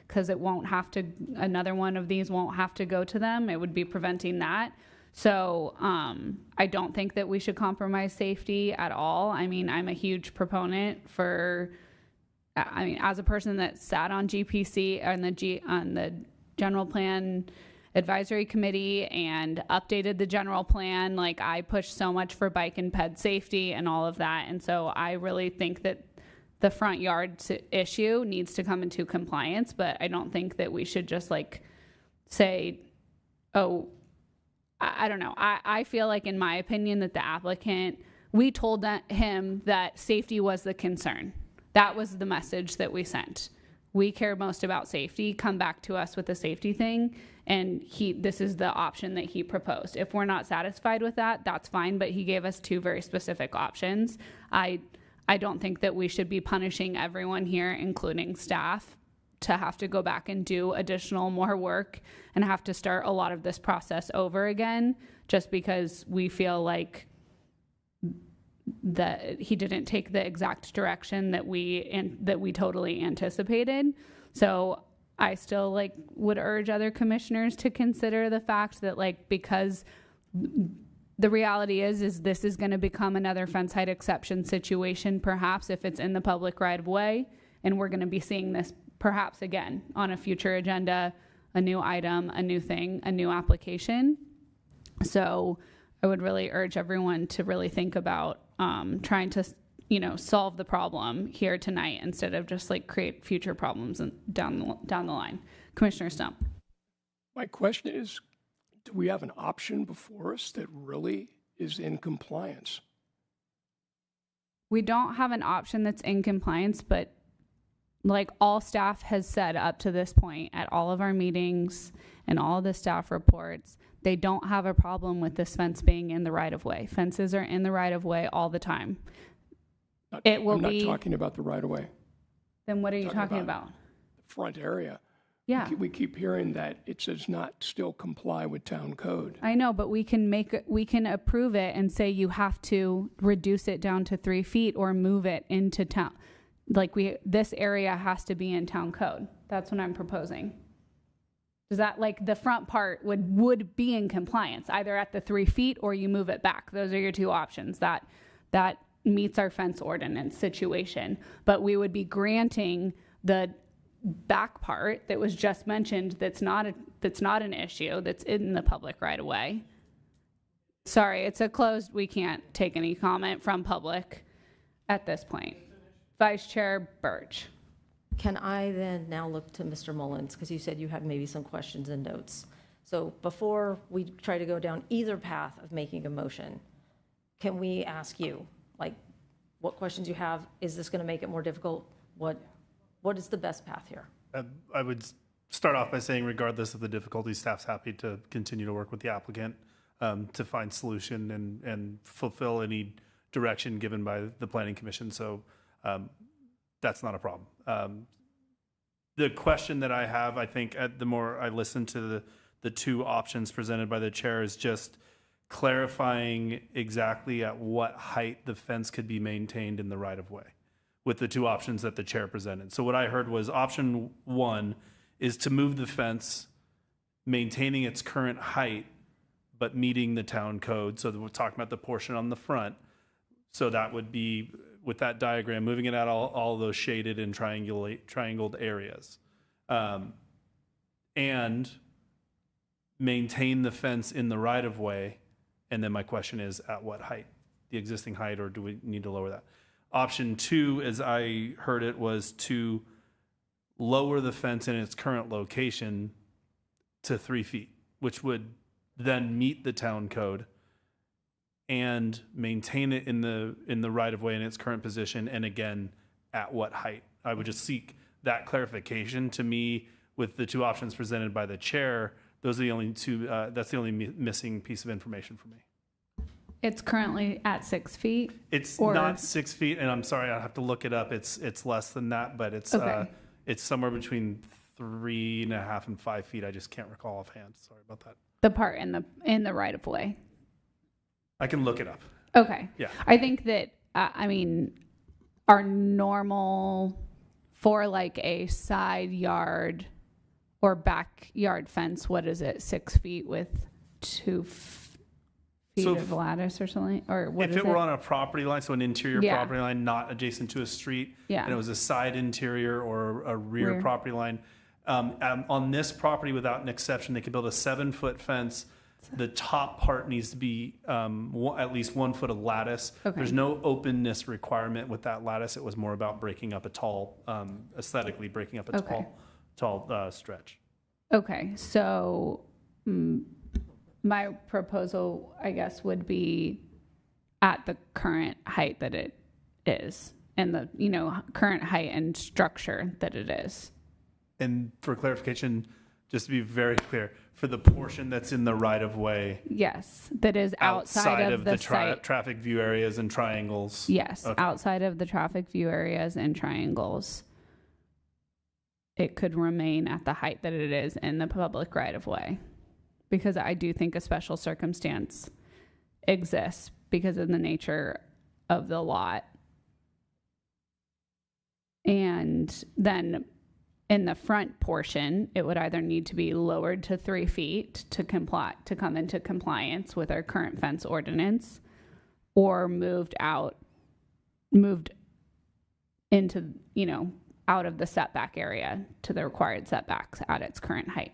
S1: because another one of these won't have to go to them. It would be preventing that. So I don't think that we should compromise safety at all. I'm a huge proponent as a person that sat on GPC on the general plan advisory committee and updated the general plan. I pushed so much for bike and ped safety and all of that. And so I really think that the front yard issue needs to come into compliance, but I don't think that we should just say, oh, I don't know. I feel like, in my opinion, that the applicant, we told him that safety was the concern. That was the message that we sent. We care most about safety. Come back to us with a safety thing. And this is the option that he proposed. If we're not satisfied with that, that's fine. But he gave us 2 very specific options. I don't think that we should be punishing everyone here, including staff, to have to go back and do more work and have to start a lot of this process over again, just because we feel like that he didn't take the exact direction that we totally anticipated. So I still would urge other commissioners to consider the fact that because the reality is this is going to become another fence height exception situation, perhaps, if it's in the public right of way, and we're going to be seeing this perhaps again on a future agenda, a new item, a new thing, a new application. So I would really urge everyone to really think about trying to solve the problem here tonight instead of just create future problems down the line. Commissioner Stump.
S2: My question is, do we have an option before us that really is in compliance?
S1: We don't have an option that's in compliance, but like all staff has said up to this point at all of our meetings and all of the staff reports, they don't have a problem with this fence being in the right of way. Fences are in the right of way all the time. It will
S2: I'm not
S1: be.
S2: talking about the right of way,
S1: Then what are you talking about?
S2: the front area.
S1: Yeah.
S2: We keep hearing that it does not still comply with town code.
S1: I know, but we can approve it and say you have to reduce it down to 3 feet or move it into town. Like this area has to be in town code. That's what I'm proposing. Does that, like, the front part would be in compliance either at the 3 feet or you move it back. Those are your two options. That meets our fence ordinance situation. But we would be granting the back part that was just mentioned that's not an issue, that's in the public right of way. Sorry, it's a closed, we can't take any comment from public at this point. Vice Chair Birch.
S12: Can I then now look to Mr. Mullins, because you said you had maybe some questions and notes. So before we try to go down either path of making a motion, can we ask you, like, what questions you have? Is this going to make it more difficult? What is the best path here?
S4: I would start off by saying, regardless of the difficulty, staff's happy to continue to work with the applicant to find solution and fulfill any direction given by the Planning Commission. So that's not a problem. The question that I have, I think, the more I listen to the two options presented by the chair, is just clarifying exactly at what height the fence could be maintained in the right of way with the two options that the chair presented. So what I heard was option one is to move the fence, maintaining its current height, but meeting the town code. So we're talking about the portion on the front. So that would be, with that diagram, moving it out all those shaded and triangled areas. And maintain the fence in the right of way. And then my question is, at what height? The existing height, or do we need to lower that? Option two, as I heard it, was to lower the fence in its current location to 3 feet, which would then meet the town code and maintain it in the right of way in its current position. And again, at what height? I would just seek that clarification. To me, with the two options presented by the chair, those are the only two. That's the only missing piece of information for me.
S1: It's currently at 6 feet?
S4: It's not 6 feet, and I'm sorry, I'll have to look it up. It's less than that, but it's
S1: okay.
S4: It's somewhere between 3.5 and 5 feet. I just can't recall offhand. Sorry about that.
S1: The part in the right of way.
S4: I can look it up.
S1: Okay.
S4: Yeah.
S1: I think that I mean, our normal for like a side yard or backyard fence, what is it? 6 feet with 2 feet of lattice or something, or what is it?
S4: If it were on a property line, so an interior property line, not adjacent to a street, and it was a side interior or a rear property line, on this property, without an exception, they could build a 7-foot fence. The top part needs to be at least 1 foot of lattice. Okay. There's no openness requirement with that lattice. It was more about breaking up a tall, aesthetically breaking up a tall stretch.
S1: Okay, so my proposal, I guess, would be at the current height that it is, and the current height and structure that it is. And
S4: for clarification, just to be very clear, for the portion that's in the right of way.
S1: Yes, that is outside of the
S4: traffic view areas and triangles.
S1: Yes, okay. Outside of the traffic view areas and triangles. It could remain at the height that it is in the public right of way. Because I do think a special circumstance exists because of the nature of the lot. And then in the front portion, it would either need to be lowered to 3 feet to come into compliance with our current fence ordinance, or moved into, out of the setback area to the required setbacks at its current height.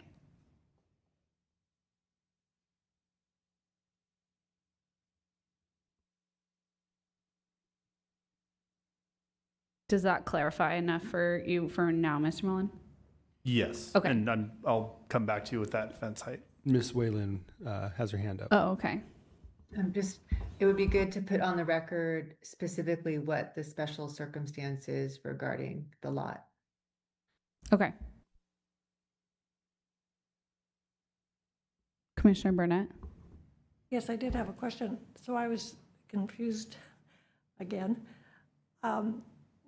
S1: Does that clarify enough for you for now, Mr. Mullen?
S4: Yes.
S1: Okay.
S4: And I'll come back to you with that fence height.
S5: Ms. Whalen has her hand up.
S1: Oh, okay.
S3: It would be good to put on the record specifically what the special circumstance is regarding the lot.
S1: Okay. Commissioner Burnett?
S13: Yes, I did have a question. So I was confused again.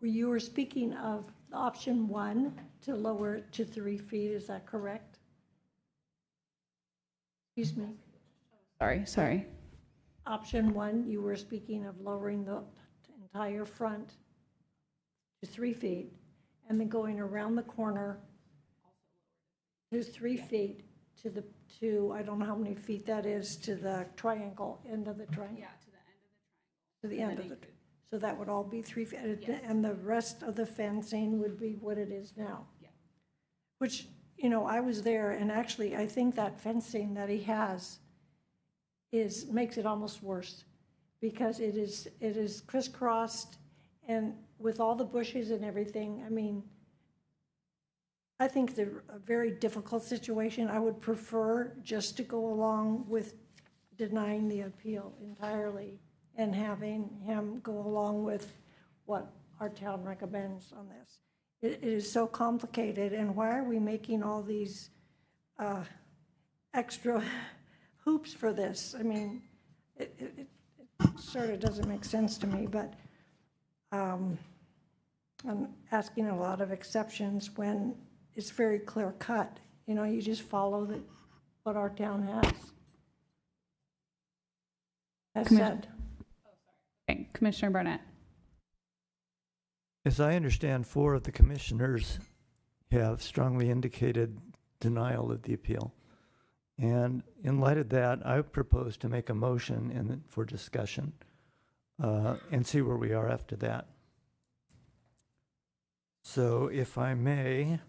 S13: You were speaking of option 1 to lower it to 3 feet, is that correct? Excuse me.
S1: Sorry.
S13: Option 1, you were speaking of lowering the entire front to 3 feet and then going around the corner to 3 feet to I don't know how many feet that is, to the triangle, end of the triangle. Yeah, to the end of the triangle. So that would all be 3 feet, yes. And the rest of the fencing would be what it is now. Yeah. Which, I was there, and actually, I think that fencing that he has makes it almost worse, because it is crisscrossed, and with all the bushes and everything. I mean, I think it's a very difficult situation. I would prefer just to go along with denying the appeal entirely and having him go along with what our town recommends on this. It is so complicated, and why are we making all these extra hoops for this? I mean, it sort of doesn't make sense to me, but I'm asking a lot of exceptions when it's very clear cut. You just follow what our town has said.
S1: Okay, Commissioner Burnett.
S6: As I understand, 4 of the commissioners have strongly indicated denial of the appeal. And in light of that, I propose to make a motion for discussion and see where we are after that. So if I may,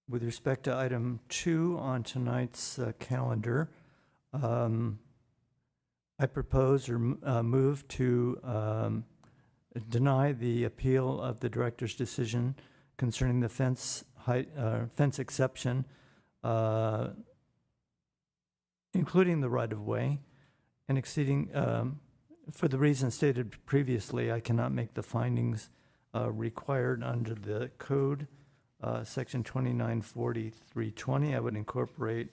S6: with respect to item 2 on tonight's calendar, I propose or move to deny the appeal of the director's decision concerning the fence height, fence exception, including the right-of-way, and exceeding, for the reasons stated previously, I cannot make the findings required under the code, section 294320. I would incorporate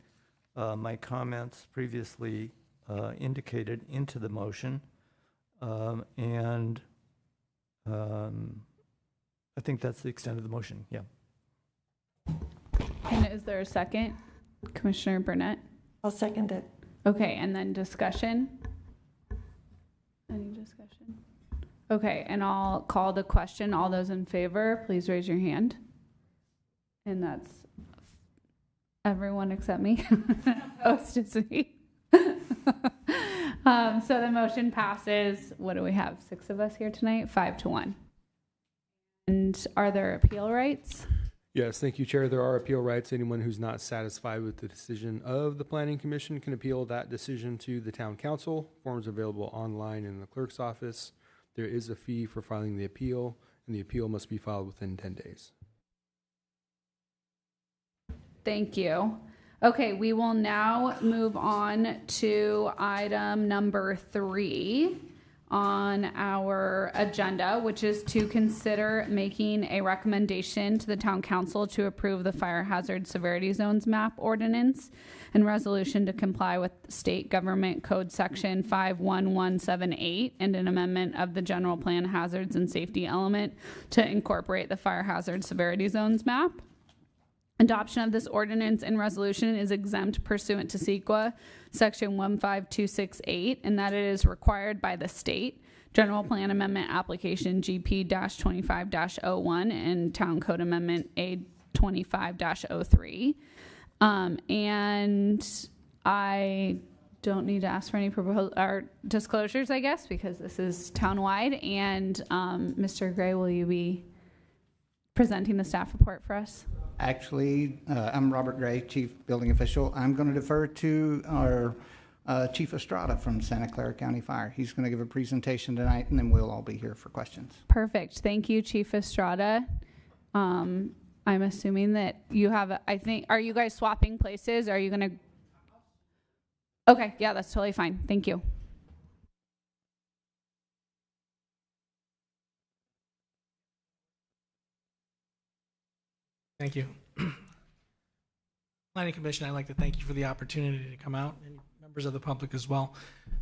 S6: my comments previously indicated into the motion, and I think that's the extent of the motion. Yeah.
S1: And is there a second? Commissioner Burnett?
S13: I'll second it.
S1: Okay, and then discussion? Any discussion? Okay, and I'll call the question. All those in favor, please raise your hand. And that's everyone except me. Opposed is me. So the motion passes. What do we have? 6 of us here tonight? 5-1. And are there appeal rights?
S5: Yes, thank you, Chair. There are appeal rights. Anyone who's not satisfied with the decision of the Planning Commission can appeal that decision to the Town Council. Forms available online in the clerk's office. There is a fee for filing the appeal, and the appeal must be filed within 10 days.
S1: Thank you. Okay, we will now move on to item number 3 on our agenda, which is to consider making a recommendation to the Town Council to approve the Fire Hazard Severity Zones Map Ordinance and resolution to comply with State Government Code Section 51178 and an amendment of the General Plan Hazards and Safety element to incorporate the Fire Hazard Severity Zones Map. Adoption of this ordinance and resolution is exempt pursuant to CEQA Section 15268, and that it is required by the state. General Plan Amendment Application GP-25-01 and Town Code Amendment A25-03. And I don't need to ask for any disclosures, I guess, because this is townwide. And Mr. Gray, will you be presenting the staff report for us?
S16: Actually, I'm Robert Gray, Chief Building Official. I'm going to defer to our Chief Estrada from Santa Clara County Fire. He's going to give a presentation tonight, and then we'll all be here for questions.
S1: Perfect. Thank you, Chief Estrada. I'm assuming that you have, I think, are you guys swapping places? Are you going to? Okay, yeah, that's totally fine. Thank you.
S8: Thank you. Planning Commission, I'd like to thank you for the opportunity to come out, and members of the public as well.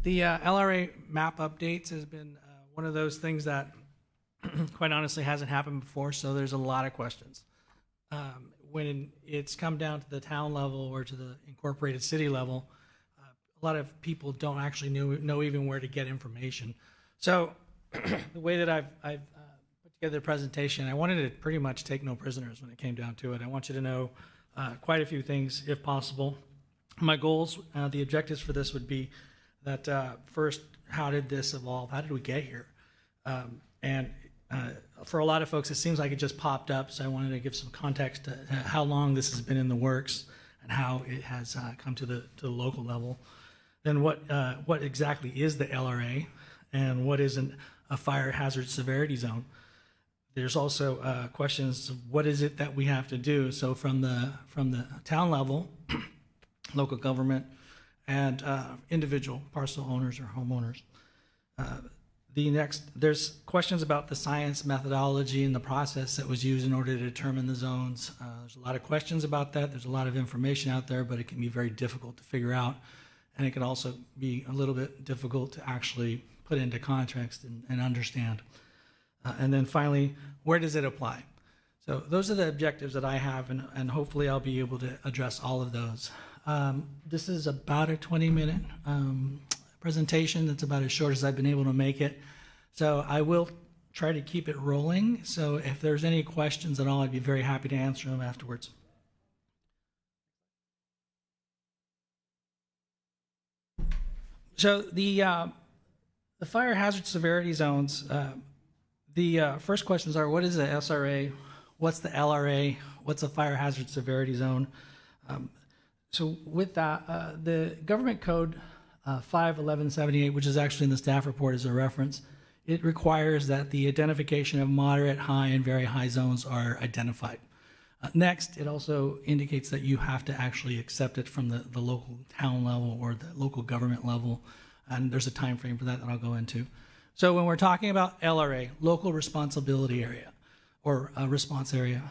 S8: The LRA map updates has been one of those things that quite honestly hasn't happened before, so there's a lot of questions. When it's come down to the town level or to the incorporated city level, a lot of people don't actually know even where to get information. So the way that I've put together the presentation, I wanted to pretty much take no prisoners when it came down to it. I want you to know quite a few things if possible. My goals, the objectives for this would be that first, how did this evolve? How did we get here? For a lot of folks, it seems like it just popped up, so I wanted to give some context to how long this has been in the works and how it has come to the local level. Then what exactly is the LRA, and what is a fire hazard severity zone? There's also questions of what is it that we have to do. So from the town level, local government, and individual parcel owners or homeowners. There's questions about the science methodology and the process that was used in order to determine the zones. There's a lot of questions about that. There's a lot of information out there, but it can be very difficult to figure out. And it can also be a little bit difficult to actually put into context and understand. And then finally, where does it apply? So those are the objectives that I have, and hopefully I'll be able to address all of those. This is about a 20-minute presentation. That's about as short as I've been able to make it. So I will try to keep it rolling. So if there's any questions at all, I'd be very happy to answer them afterwards. So the fire hazard severity zones, the first questions are, what is the SRA? What's the LRA? What's a fire hazard severity zone? So with that, the government code 51178, which is actually in the staff report as a reference, it requires that the identification of moderate, high, and very high zones are identified. Next, it also indicates that you have to actually accept it from the local town level or the local government level, and there's a time frame for that I'll go into. So when we're talking about LRA, local responsibility area, or response area,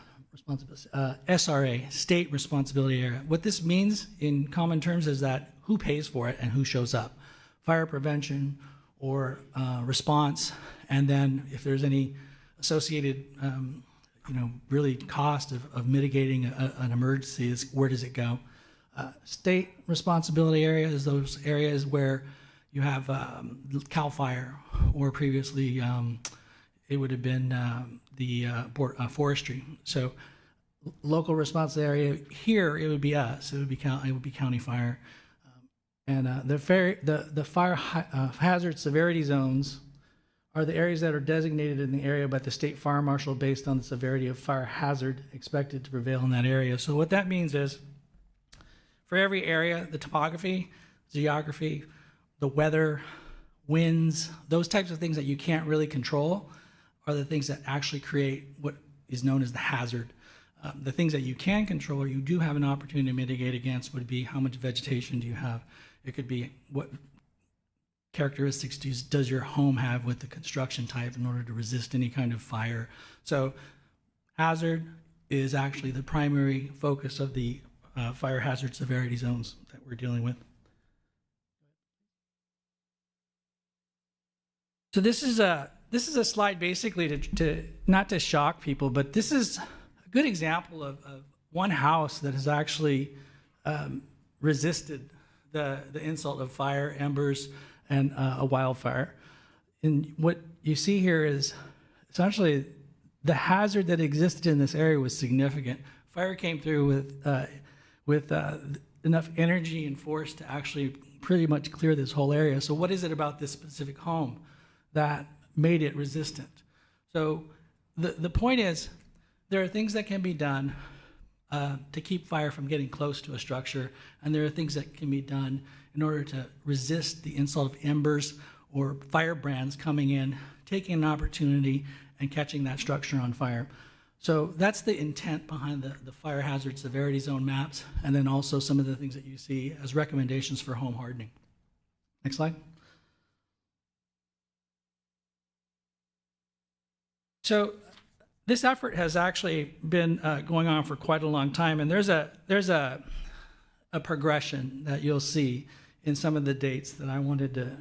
S8: SRA, state responsibility area, what this means in common terms is that who pays for it and who shows up. Fire prevention or response, and then if there's any associated really cost of mitigating an emergency, is where does it go? State responsibility area is those areas where you have CAL FIRE, or previously it would have been the forestry. So local response area here, it would be us. It would be county fire, and the fire hazard severity zones are the areas that are designated in the area by the state fire marshal based on the severity of fire hazard expected to prevail in that area. So what that means is, for every area, the topography, geography, the weather, winds, those types of things that you can't really control are the things that actually create what is known as the hazard. The things that you can control or you do have an opportunity to mitigate against would be how much vegetation do you have. It could be what characteristics does your home have with the construction type in order to resist any kind of fire. So hazard is actually the primary focus of the fire hazard severity zones that we're dealing with. So this is a slide basically to not to shock people, but this is a good example of one house that has actually resisted the insult of fire, embers, and a wildfire. And what you see here is essentially the hazard that existed in this area was significant. Fire came through with enough energy and force to actually pretty much clear this whole area. So what is it about this specific home that made it resistant? So the point is, there are things that can be done to keep fire from getting close to a structure, and there are things that can be done in order to resist the insult of embers or firebrands coming in, taking an opportunity and catching that structure on fire.
S17: So that's the intent behind the fire hazard severity zone maps, and then also some of the things that you see as recommendations for home hardening. Next slide. So this effort has actually been going on for quite a long time, and there's a progression that you'll see in some of the dates that I wanted to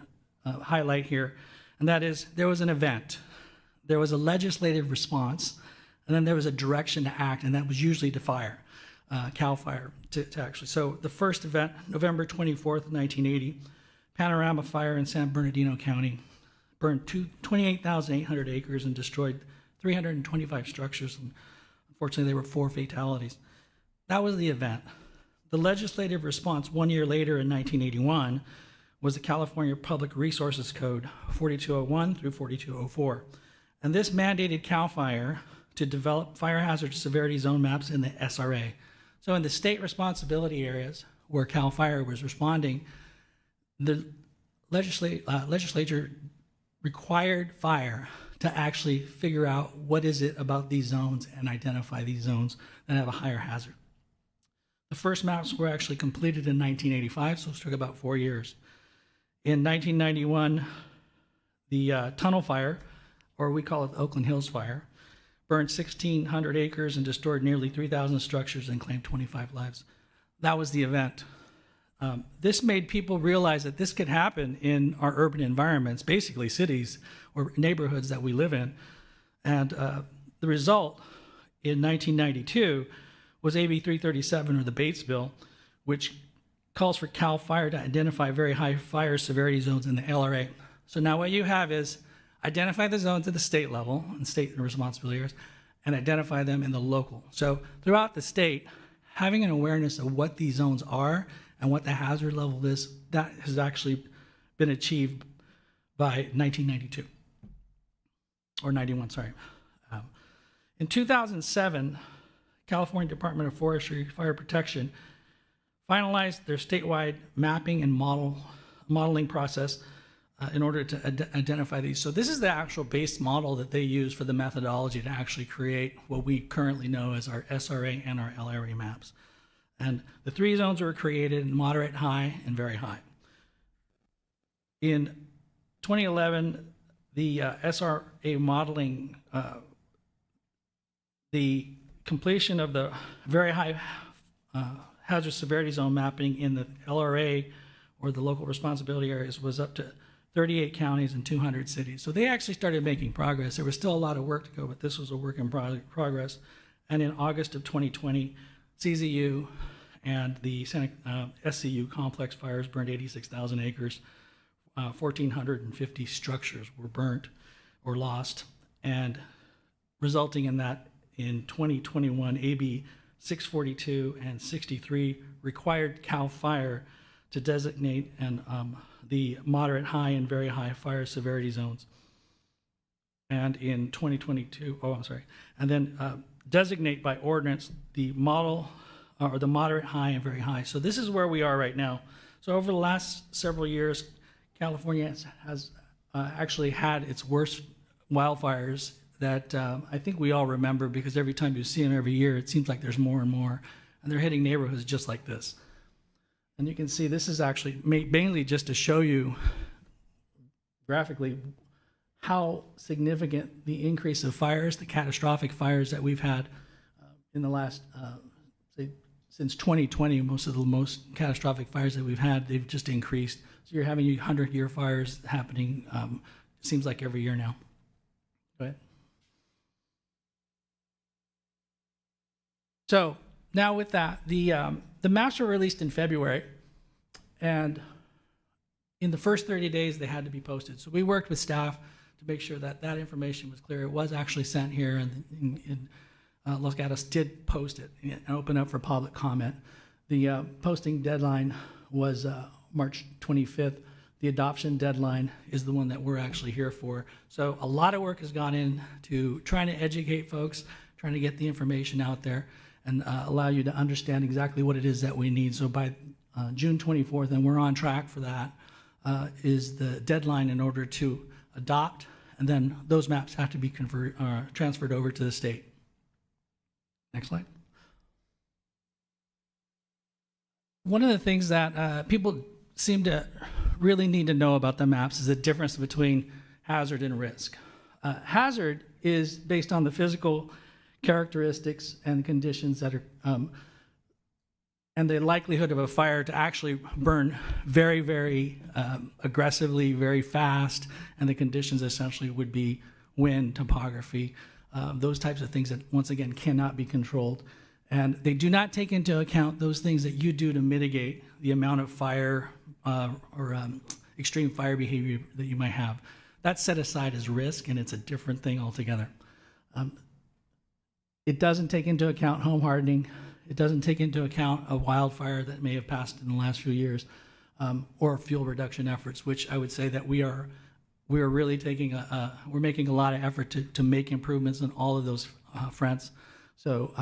S17: highlight here, and that is there was an event, there was a legislative response, and then there was a direction to act, and that was usually to fire, CAL FIRE to actually. So the first event, November 24th, 1980, Panorama Fire in San Bernardino County, burned 28,800 acres and destroyed 325 structures, and unfortunately there were 4 fatalities. That was the event. The legislative response 1 year later in 1981 was the California Public Resources Code 4201 through 4204. And this mandated CAL FIRE to develop fire hazard severity zone maps in the SRA. So in the state responsibility areas where CAL FIRE was responding, the legislature required fire to actually figure out what is it about these zones and identify these zones that have a higher hazard. The first maps were actually completed in 1985, so it took about 4 years. In 1991, the Tunnel Fire, or we call it the Oakland Hills Fire, burned 1,600 acres and destroyed nearly 3,000 structures and claimed 25 lives. That was the event. This made people realize that this could happen in our urban environments, basically cities or neighborhoods that we live in. And the result in 1992 was AB 337, or the Bates Bill, which calls for CAL FIRE to identify very high fire severity zones in the LRA. So now what you have is identify the zones at the state level and state responsibility areas, and identify them in the local. So throughout the state, having an awareness of what these zones are and what the hazard level is, that has actually been achieved by 1992, or 91, sorry. In 2007, California Department of Forestry Fire Protection finalized their statewide mapping and modeling process in order to identify these. So this is the actual base model that they use for the methodology to actually create what we currently know as our SRA and our LRA maps. And the 3 zones were created in moderate, high, and very high. In 2011, the SRA modeling, the completion of the very high hazard severity zone mapping in the LRA, or the local responsibility areas, was up to 38 counties and 200 cities. So they actually started making progress. There was still a lot of work to go, but this was a work in progress. And in August of 2020, CZU and the SCU complex fires burned 86,000 acres. 1,450 structures were burnt or lost, and resulting in that, in 2021, AB 642 and 63 required CAL FIRE to designate the moderate, high, and very high fire severity zones. And in 2022, and then designate by ordinance the model, or the moderate, high, and very high. So this is where we are right now. So over the last several years, California has actually had its worst wildfires that I think we all remember, because every time you see them every year, it seems like there's more and more, and they're hitting neighborhoods just like this. And you can see this is actually mainly just to show you graphically how significant the increase of fires, the catastrophic fires that we've had in the last, say, since 2020, most catastrophic fires that we've had, they've just increased. So you're having 100-year fires happening, it seems like every year now. Go ahead. So now with that, the maps were released in February, and in the first 30 days they had to be posted. So we worked with staff to make sure that that information was clear. It was actually sent here, and Los Gatos did post it and open up for public comment. The posting deadline was March 25th. The adoption deadline is the one that we're actually here for. So a lot of work has gone into trying to educate folks, trying to get the information out there, and allow you to understand exactly what it is that we need. So by June 24th, and we're on track for that, is the deadline in order to adopt, and then those maps have to be transferred over to the state. Next slide. One of the things that people seem to really need to know about the maps is the difference between hazard and risk. Hazard is based on the physical characteristics and conditions that are, and the likelihood of a fire to actually burn very, very aggressively, very fast, and the conditions essentially would be wind, topography, those types of things that, once again, cannot be controlled. And they do not take into account those things that you do to mitigate the amount of fire or extreme fire behavior that you might have. That's set aside as risk, and it's a different thing altogether. It doesn't take into account home hardening. It doesn't take into account a wildfire that may have passed in the last few years, or fuel reduction efforts, which I would say that we are really taking we're making a lot of effort to make improvements on all of those fronts. So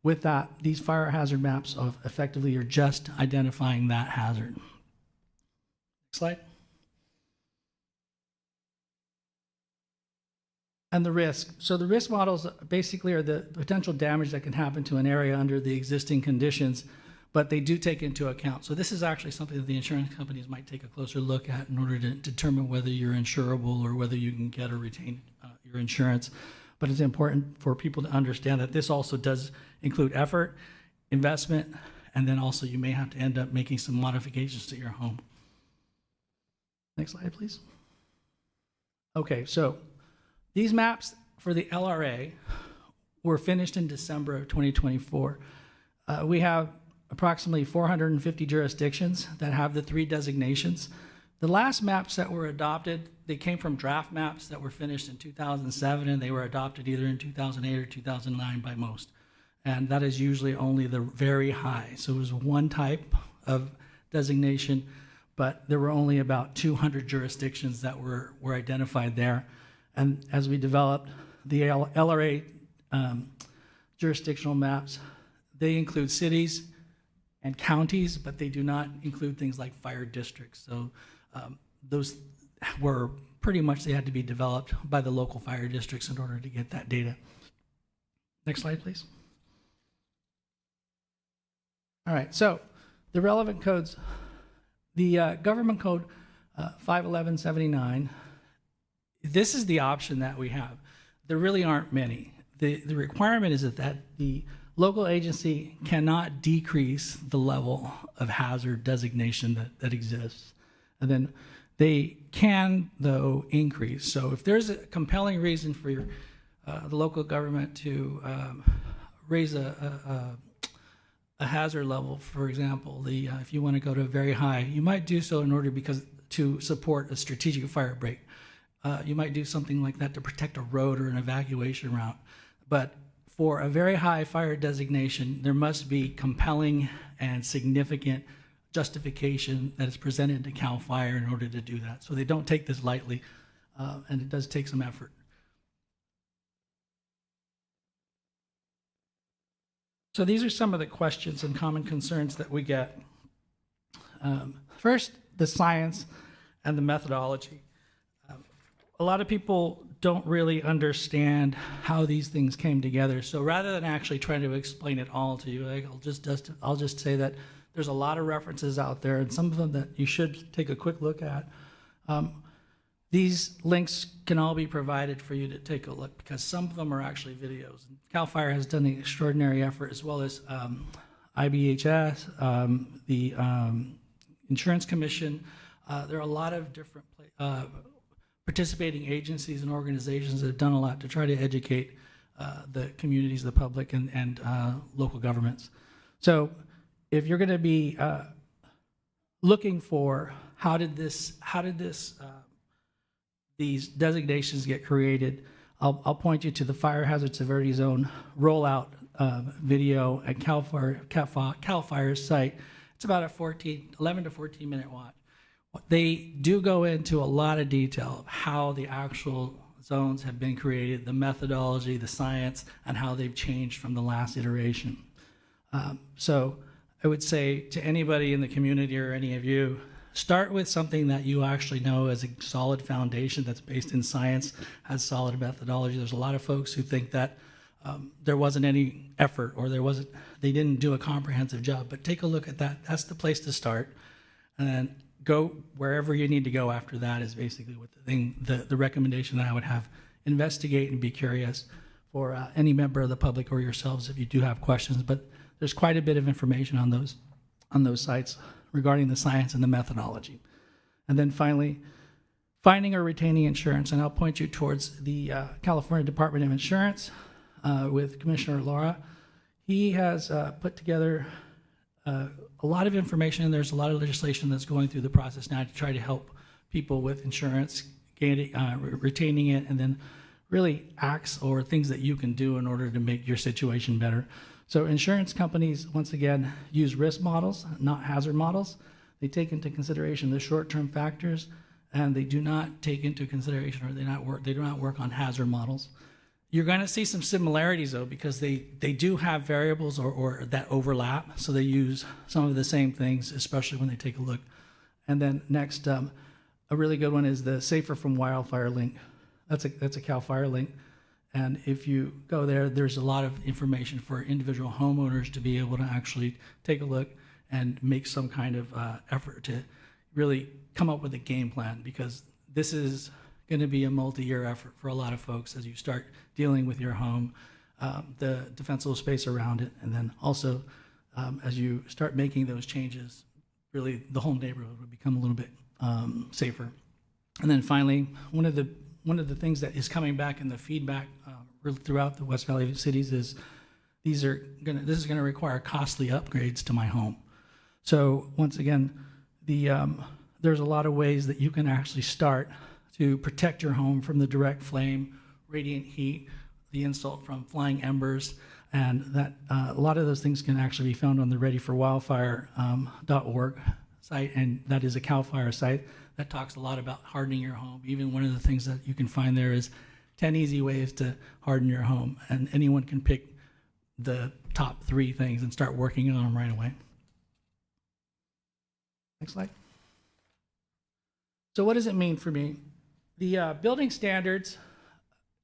S17: with that, these fire hazard maps effectively are just identifying that hazard. Next slide. And the risk. So the risk models basically are the potential damage that can happen to an area under the existing conditions, but they do take into account. So this is actually something that the insurance companies might take a closer look at in order to determine whether you're insurable or whether you can get or retain your insurance. But it's important for people to understand that this also does include effort, investment, and then also you may have to end up making some modifications to your home. Next slide, please. Okay, so these maps for the LRA were finished in December of 2024. We have approximately 450 jurisdictions that have the 3 designations. The last maps that were adopted, they came from draft maps that were finished in 2007, and they were adopted either in 2008 or 2009 by most. And that is usually only the very high. So it was one type of designation, but there were only about 200 jurisdictions that were identified there. And as we developed the LRA jurisdictional maps, they include cities and counties, but they do not include things like fire districts. So those were pretty much, they had to be developed by the local fire districts in order to get that data. Next slide, please. All right, so the relevant codes, the government code 51179, this is the option that we have. There really aren't many. The requirement is that the local agency cannot decrease the level of hazard designation that exists. And then they can, though, increase. So if there's a compelling reason for the local government to raise a hazard level, for example, if you want to go to a very high, you might do so in order to support a strategic fire break. You might do something like that to protect a road or an evacuation route. But for a very high fire designation, there must be compelling and significant justification that is presented to CAL FIRE in order to do that. So they don't take this lightly, and it does take some effort. So these are some of the questions and common concerns that we get. First, the science and the methodology. A lot of people don't really understand how these things came together. So rather than actually trying to explain it all to you, I'll just say that there's a lot of references out there, and some of them that you should take a quick look at. These links can all be provided for you to take a look, because some of them are actually videos. CAL FIRE has done an extraordinary effort, as well as IBHS, the Insurance Commission. There are a lot of different participating agencies and organizations that have done a lot to try to educate the communities, the public, and local governments. So if you're going to be looking for how did these designations get created, I'll point you to the Fire Hazard Severity Zone rollout video at CAL FIRE's site. It's about a 11 to 14 minute watch. They do go into a lot of detail of how the actual zones have been created, the methodology, the science, and how they've changed from the last iteration. So I would say to anybody in the community or any of you, start with something that you actually know as a solid foundation that's based in science, has solid methodology. There's a lot of folks who think that there wasn't any effort, or they didn't do a comprehensive job. But take a look at that. That's the place to start, and then go wherever you need to go after that is basically what the recommendation that I would have. Investigate and be curious for any member of the public or yourselves if you do have questions. But there's quite a bit of information on those sites regarding the science and the methodology. And then finally, finding or retaining insurance. And I'll point you towards the California Department of Insurance with Commissioner Laura. He has put together a lot of information, and there's a lot of legislation that's going through the process now to try to help people with insurance, retaining it, and then really acts or things that you can do in order to make your situation better. So insurance companies, once again, use risk models, not hazard models. They take into consideration the short-term factors, and they do not take into consideration, or they do not work on hazard models. You're going to see some similarities, though, because they do have variables or that overlap, so they use some of the same things, especially when they take a look. And then next, a really good one is the Safer from Wildfire link. That's a CAL FIRE link. And if you go there, there's a lot of information for individual homeowners to be able to actually take a look and make some kind of effort to really come up with a game plan, because this is going to be a multi-year effort for a lot of folks as you start dealing with your home, the defensible space around it, and then also as you start making those changes, really the whole neighborhood would become a little bit safer. And then finally, one of the things that is coming back in the feedback throughout the West Valley cities is this is going to require costly upgrades to my home. So once again, there's a lot of ways that you can actually start to protect your home from the direct flame, radiant heat, the insult from flying embers, and that a lot of those things can actually be found on the readyforwildfire.org site, and that is a CAL FIRE site that talks a lot about hardening your home. Even one of the things that you can find there is 10 easy ways to harden your home, and anyone can pick the top 3 things and start working on them right away. Next slide. So what does it mean for me? The building standards,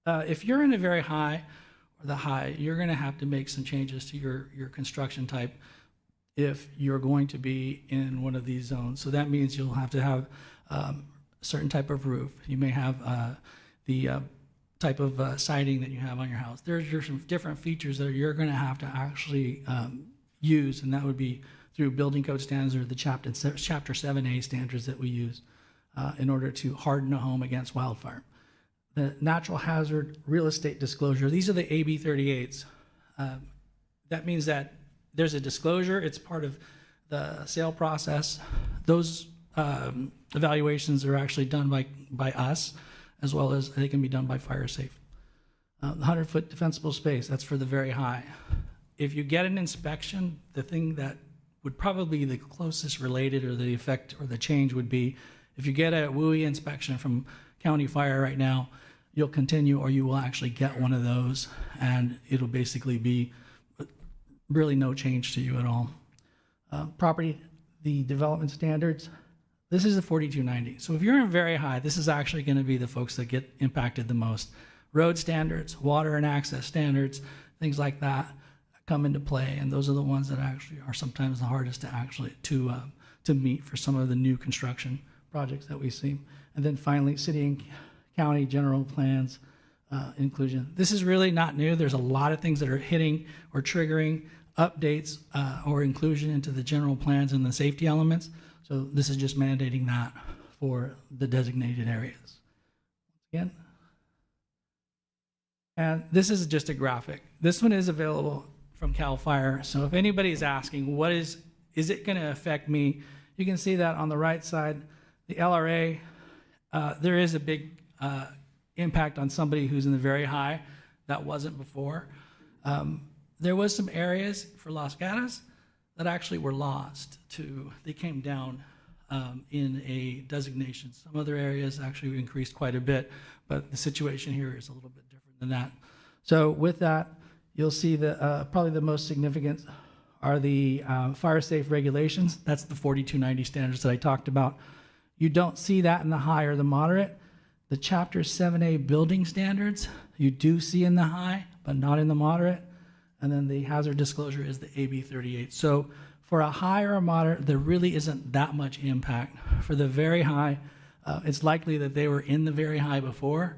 S17: if you're in a very high or the high, you're going to have to make some changes to your construction type if you're going to be in one of these zones. So that means you'll have to have a certain type of roof. You may have the type of siding that you have on your house. There's some different features that you're going to have to actually use, and that would be through building code standards or the Chapter 7A standards that we use in order to harden a home against wildfire. The natural hazard real estate disclosure, these are the AB 38s. That means that there's a disclosure, it's part of the sale process. Those evaluations are actually done by us, as well as they can be done by FireSafe. The 100-foot defensible space, that's for the very high. If you get an inspection, the thing that would probably be the closest related or the effect or the change would be if you get a WUI inspection from County Fire right now, you'll continue or you will actually get one of those, and it'll basically be really no change to you at all. Property, the development standards, this is the 4290. So if you're in very high, this is actually going to be the folks that get impacted the most. Road standards, water and access standards, things like that come into play, and those are the ones that actually are sometimes the hardest to actually to meet for some of the new construction projects that we see. And then finally, city and county general plans inclusion. This is really not new. There's a lot of things that are hitting or triggering updates or inclusion into the general plans and the safety elements. So this is just mandating that for the designated areas. Again. And this is just a graphic. This one is available from CAL FIRE. So if anybody is asking, is it going to affect me? You can see that on the right side, the LRA, there is a big impact on somebody who's in the very high. That wasn't before. There was some areas for Los Gatos that actually were lost they came down in a designation. Some other areas actually increased quite a bit, but the situation here is a little bit different than that. So with that, you'll see that probably the most significant are the fire safe regulations. That's the 4290 standards that I talked about. You don't see that in the high or the moderate. The Chapter 7A building standards, you do see in the high, but not in the moderate. And then the hazard disclosure is the AB 38. So for a high or a moderate, there really isn't that much impact. For the very high, it's likely that they were in the very high before,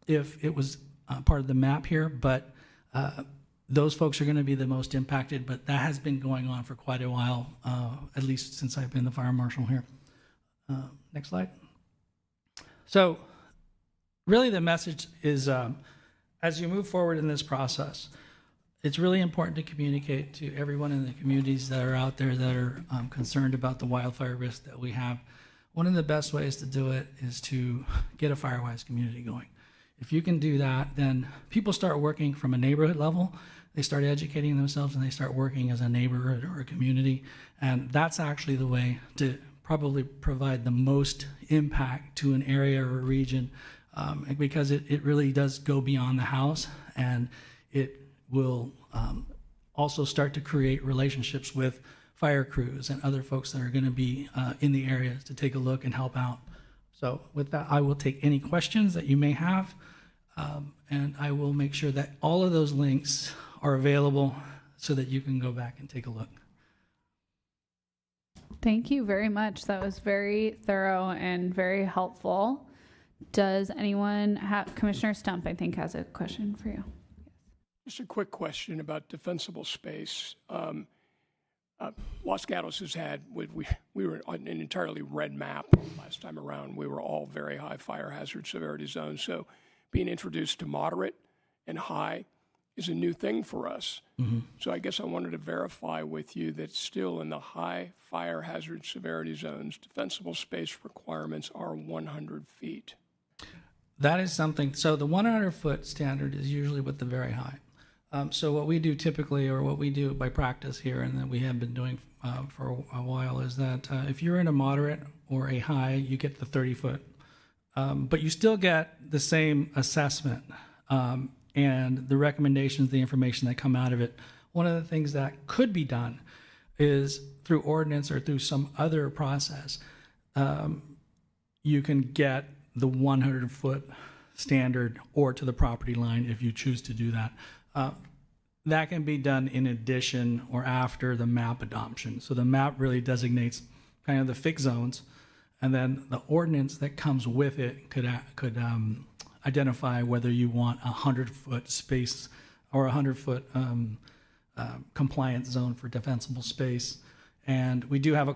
S17: if it was part of the map here, but those folks are going to be the most impacted, but that has been going on for quite a while, at least since I've been the fire marshal here. Next slide. So really the message is, as you move forward in this process, it's really important to communicate to everyone in the communities that are out there that are concerned about the wildfire risk that we have. One of the best ways to do it is to get a Firewise community going. If you can do that, then people start working from a neighborhood level. They start educating themselves and they start working as a neighborhood or a community. And that's actually the way to probably provide the most impact to an area or a region, because it really does go beyond the house, and it will also start to create relationships with fire crews and other folks that are going to be in the area to take a look and help out. So with that, I will take any questions that you may have, and I will make sure that all of those links are available so that you can go back and take a look.
S1: Thank you very much. That was very thorough and very helpful. Does anyone have, Commissioner Stump, I think, has a question for you.
S2: Just a quick question about defensible space. Los Gatos has had, we were on an entirely red map last time around. We were all very high fire hazard severity zones. So being introduced to moderate and high is a new thing for us. Mm-hmm. So I guess I wanted to verify with you that still in the high fire hazard severity zones, defensible space requirements are 100 feet.
S17: That is something. So the 100-foot standard is usually with the very high. So what we do typically, or what we do by practice here, and that we have been doing for a while, is that if you're in a moderate or a high, you get the 30-foot. But you still get the same assessment and the recommendations, the information that come out of it. One of the things that could be done is through ordinance or through some other process, you can get the 100-foot standard or to the property line if you choose to do that. That can be done in addition or after the map adoption. So the map really designates kind of the fixed zones, and then the ordinance that comes with it could identify whether you want a 100-foot space or a 100-foot compliance zone for defensible space. And we do have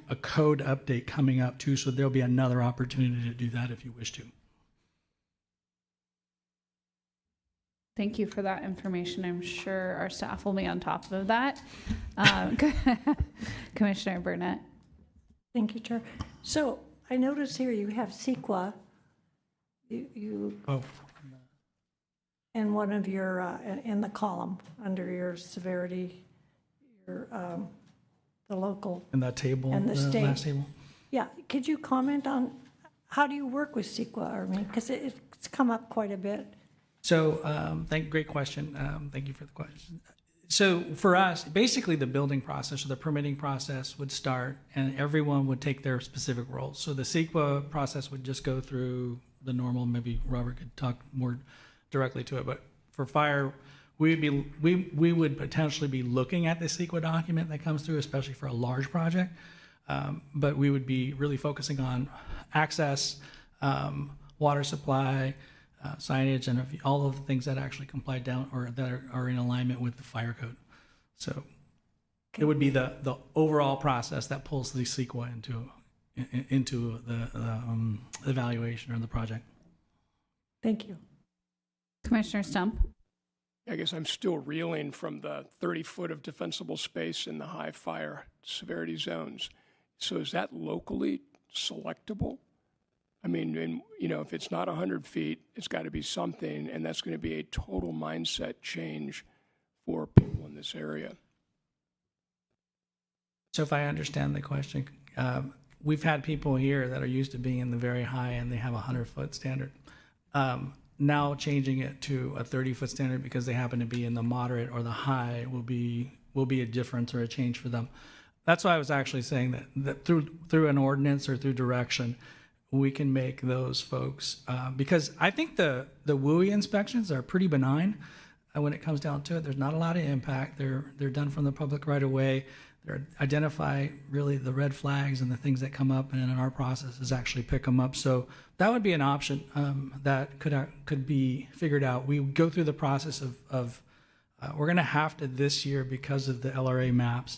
S17: a code update coming up too, so there'll be another opportunity to do that if you wish to.
S1: Thank you for that information. I'm sure our staff will be on top of that. Commissioner Burnett.
S13: Thank you, Chair. So I notice here you have CEQA. In one of your, in the column under your severity, your, the local.
S17: In that table,
S13: and the state.
S17: Last table.
S13: Yeah, could you comment on how do you work with CEQA? I mean, because it's come up quite a bit.
S17: So, great question. Thank you for the question. So for us, basically the building process or the permitting process would start and everyone would take their specific roles. So the CEQA process would just go through the normal, maybe Robert could talk more directly to it, but for fire, we would potentially be looking at the CEQA document that comes through, especially for a large project. But we would be really focusing on access, water supply, signage, and all of the things that actually comply down or that are in alignment with the fire code. So it would be the overall process that pulls the CEQA into the evaluation or the project.
S13: Thank you.
S1: Commissioner Stump.
S2: I guess I'm still reeling from the 30-foot of defensible space in the high fire severity zones. So is that locally selectable? I mean, if it's not 100 feet, it's got to be something, and that's going to be a total mindset change for people in this area.
S17: So if I understand the question, we've had people here that are used to being in the very high and they have a 100-foot standard. Now changing it to a 30-foot standard because they happen to be in the moderate or the high will be a difference or a change for them. That's why I was actually saying that through an ordinance or through direction, we can make those folks, because I think the WUI inspections are pretty benign when it comes down to it. There's not a lot of impact. They're done from the public right away. They identify really the red flags and the things that come up, and in our process is actually pick them up. So that would be an option that could be figured out. We go through the process of we're going to have to this year, because of the LRA maps,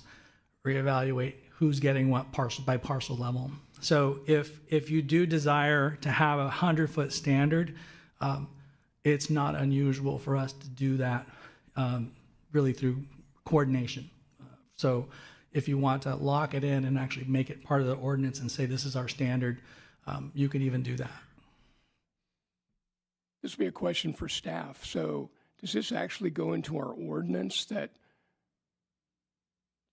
S17: reevaluate who's getting what parcel by parcel level. So if you do desire to have a 100-foot standard, it's not unusual for us to do that really through coordination. So if you want to lock it in and actually make it part of the ordinance and say this is our standard, you could even do that.
S2: This would be a question for staff. So does this actually go into our ordinance that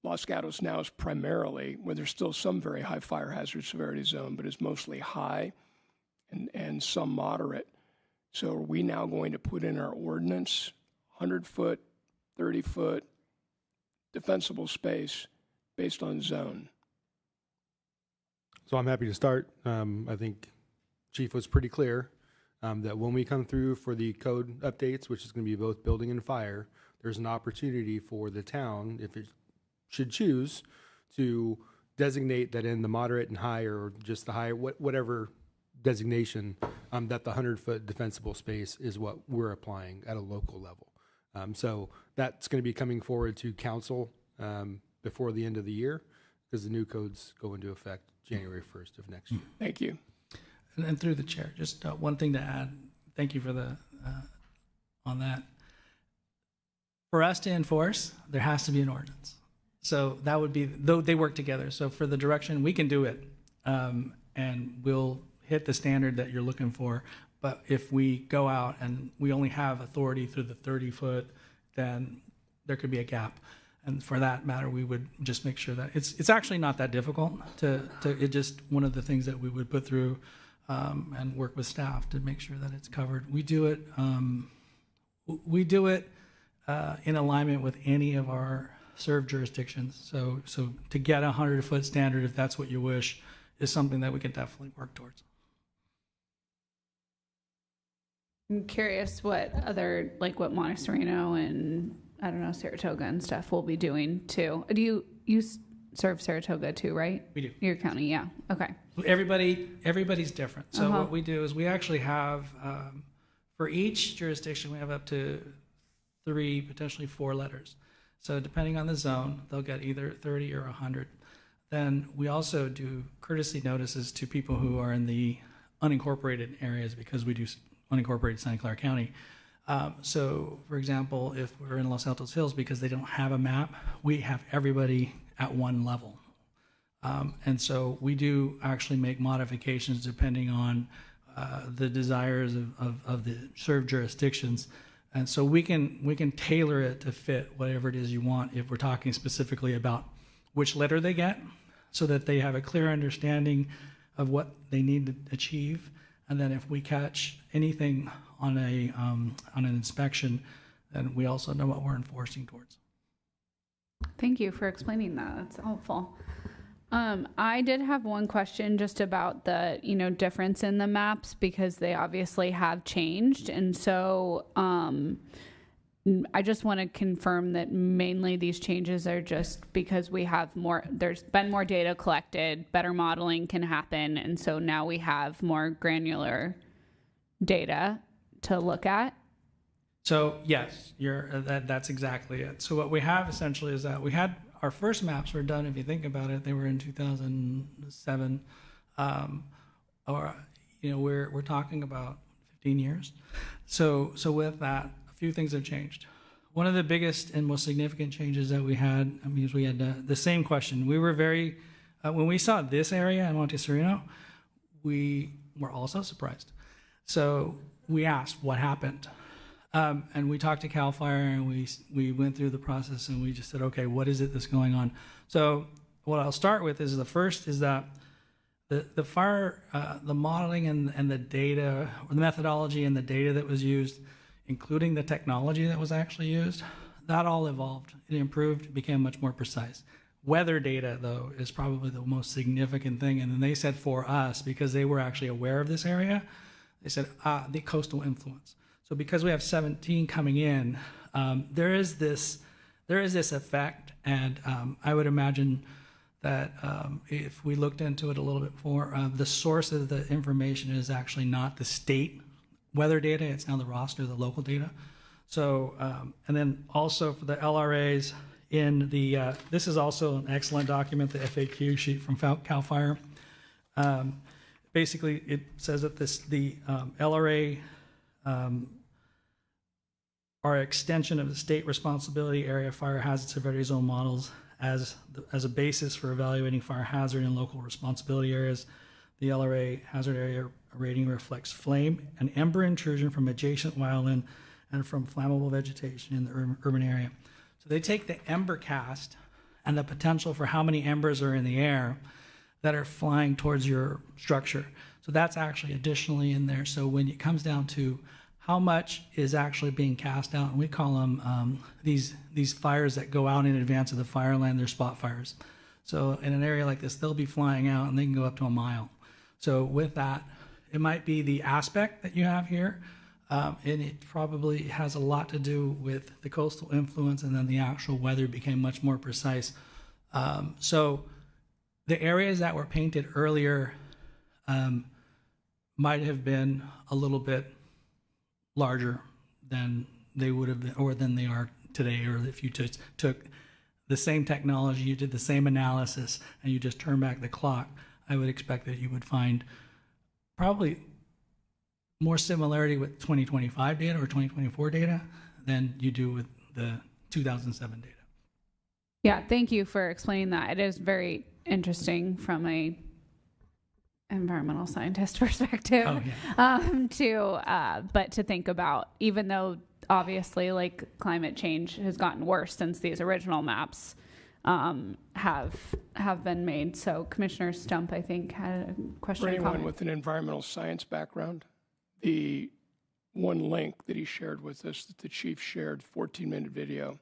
S2: Los Gatos now is primarily, where there's still some very high fire hazard severity zone, but is mostly high and some moderate? So are we now going to put in our ordinance 100-foot, 30-foot defensible space based on zone?
S5: So I'm happy to start. I think Chief was pretty clear that when we come through for the code updates, which is going to be both building and fire, there's an opportunity for the town, if it should choose, to designate that in the moderate and high, or just the high, whatever designation, that the 100-foot defensible space is what we're applying at a local level. So that's going to be coming forward to council before the end of the year, because the new codes go into effect January 1st of next year.
S2: Thank you.
S17: And through the chair, just one thing to add. Thank you for the on that. For us to enforce, there has to be an ordinance. So that would be, though they work together. So for the direction, we can do it, and we'll hit the standard that you're looking for. But if we go out and we only have authority through the 30-foot, then there could be a gap. And for that matter, we would just make sure that it's actually not that difficult it's just one of the things that we would put through and work with staff to make sure that it's covered. We do it in alignment with any of our served jurisdictions. So to get a 100-foot standard, if that's what you wish, is something that we can definitely work towards.
S1: I'm curious what other, like what Montessorino and I don't know, Saratoga and stuff will be doing too. Do you serve Saratoga too, right?
S17: We do.
S1: Your county, yeah. Okay.
S17: Everybody's different. So what we do is we actually have, for each jurisdiction, we have up to 3, potentially 4 letters. So depending on the zone, they'll get either 30 or 100. Then we also do courtesy notices to people who are in the unincorporated areas, because we do unincorporated Santa Clara County. So, for example, if we're in Los Altos Hills, because they don't have a map, we have everybody at one level. And so we do actually make modifications depending on the desires of the served jurisdictions. And so we can tailor it to fit whatever it is you want, if we're talking specifically about which letter they get, so that they have a clear understanding of what they need to achieve. And then if we catch anything on an inspection, then we also know what we're enforcing towards.
S1: Thank you for explaining that. That's helpful. I did have one question just about the, difference in the maps, because they obviously have changed. And so I just want to confirm that mainly these changes are just because we have there's been more data collected, better modeling can happen. And so now we have more granular data to look at.
S17: So yes, that's exactly it. So what we have essentially is that we had our first maps were done, if you think about it, they were in 2007, we're talking about 15 years. So with that, a few things have changed. One of the biggest and most significant changes that we had, is we had the same question. We were very, when we saw this area in Montessorino, we were also surprised. So we asked what happened. And we talked to CAL FIRE, and we went through the process, and we just said, okay, what is it that's going on? So what I'll start with is the first is that the fire, the modeling and the data, or the methodology and the data that was used, including the technology that was actually used, that all evolved. It improved, it became much more precise. Weather data, though, is probably the most significant thing. And then they said for us, because they were actually aware of this area, they said, the coastal influence. So because we have 17 coming in, there is this effect. And I would imagine that if we looked into it a little bit more, the source of the information is actually not the state weather data, it's now the roster, the local data. So, and then also for the LRAs, this is also an excellent document, the FAQ sheet from CAL FIRE. Basically, it says that the LRA are extension of the state responsibility area fire hazard severity zone models as a basis for evaluating fire hazard in local responsibility areas. The LRA hazard area rating reflects flame and ember intrusion from adjacent wildland and from flammable vegetation in the urban area. So they take the ember cast and the potential for how many embers are in the air that are flying towards your structure. So that's actually additionally in there. So when it comes down to how much is actually being cast out, and we call them these fires that go out in advance of the fire land, they're spot fires. So in an area like this, they'll be flying out and they can go up to a mile. So with that, it might be the aspect that you have here, and it probably has a lot to do with the coastal influence, and then the actual weather became much more precise. So the areas that were painted earlier might have been a little bit larger than they would have been, or than they are today, or if you just took the same technology, you did the same analysis, and you just turn back the clock, I would expect that you would find probably more similarity with 2025 data or 2024 data than you do with the 2007 data.
S1: Yeah, thank you for explaining that. It is very interesting from a environmental scientist perspective.
S17: Oh, yeah.
S1: But to think about, even though obviously like climate change has gotten worse since these original maps have been made. So Commissioner Stump, I think, had a question.
S2: For
S1: or
S2: anyone
S1: comment.
S2: with an environmental science background, the one link that he shared with us, that the chief shared, 14-minute video,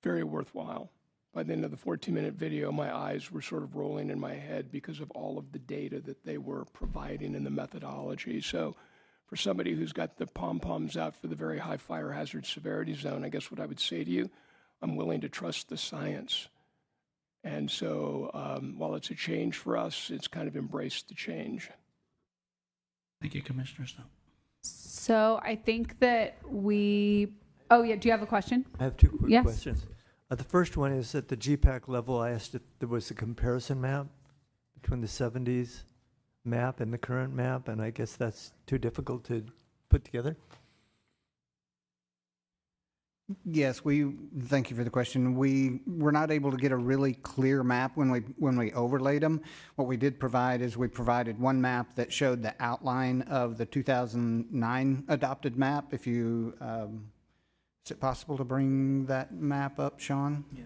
S2: very worthwhile. By the end of the 14-minute video, my eyes were sort of rolling in my head because of all of the data that they were providing in the methodology. So for somebody who's got the pom-poms out for the very high fire hazard severity zone, I guess what I would say to you, I'm willing to trust the science. And so while it's a change for us, it's kind of embraced the change.
S17: Thank you, Commissioner Stump.
S1: So I think that oh yeah, do you have a question?
S6: I have two quick
S1: Yes.
S6: questions. The first one is at the GPAC level, I asked if there was a comparison map between the 70s map and the current map, and I guess that's too difficult to put together.
S16: Yes, thank you for the question. We were not able to get a really clear map when we overlaid them. What we did provide is we provided one map that showed the outline of the 2009 adopted map. If you, is it possible to bring that map up, Sean?
S17: Yeah.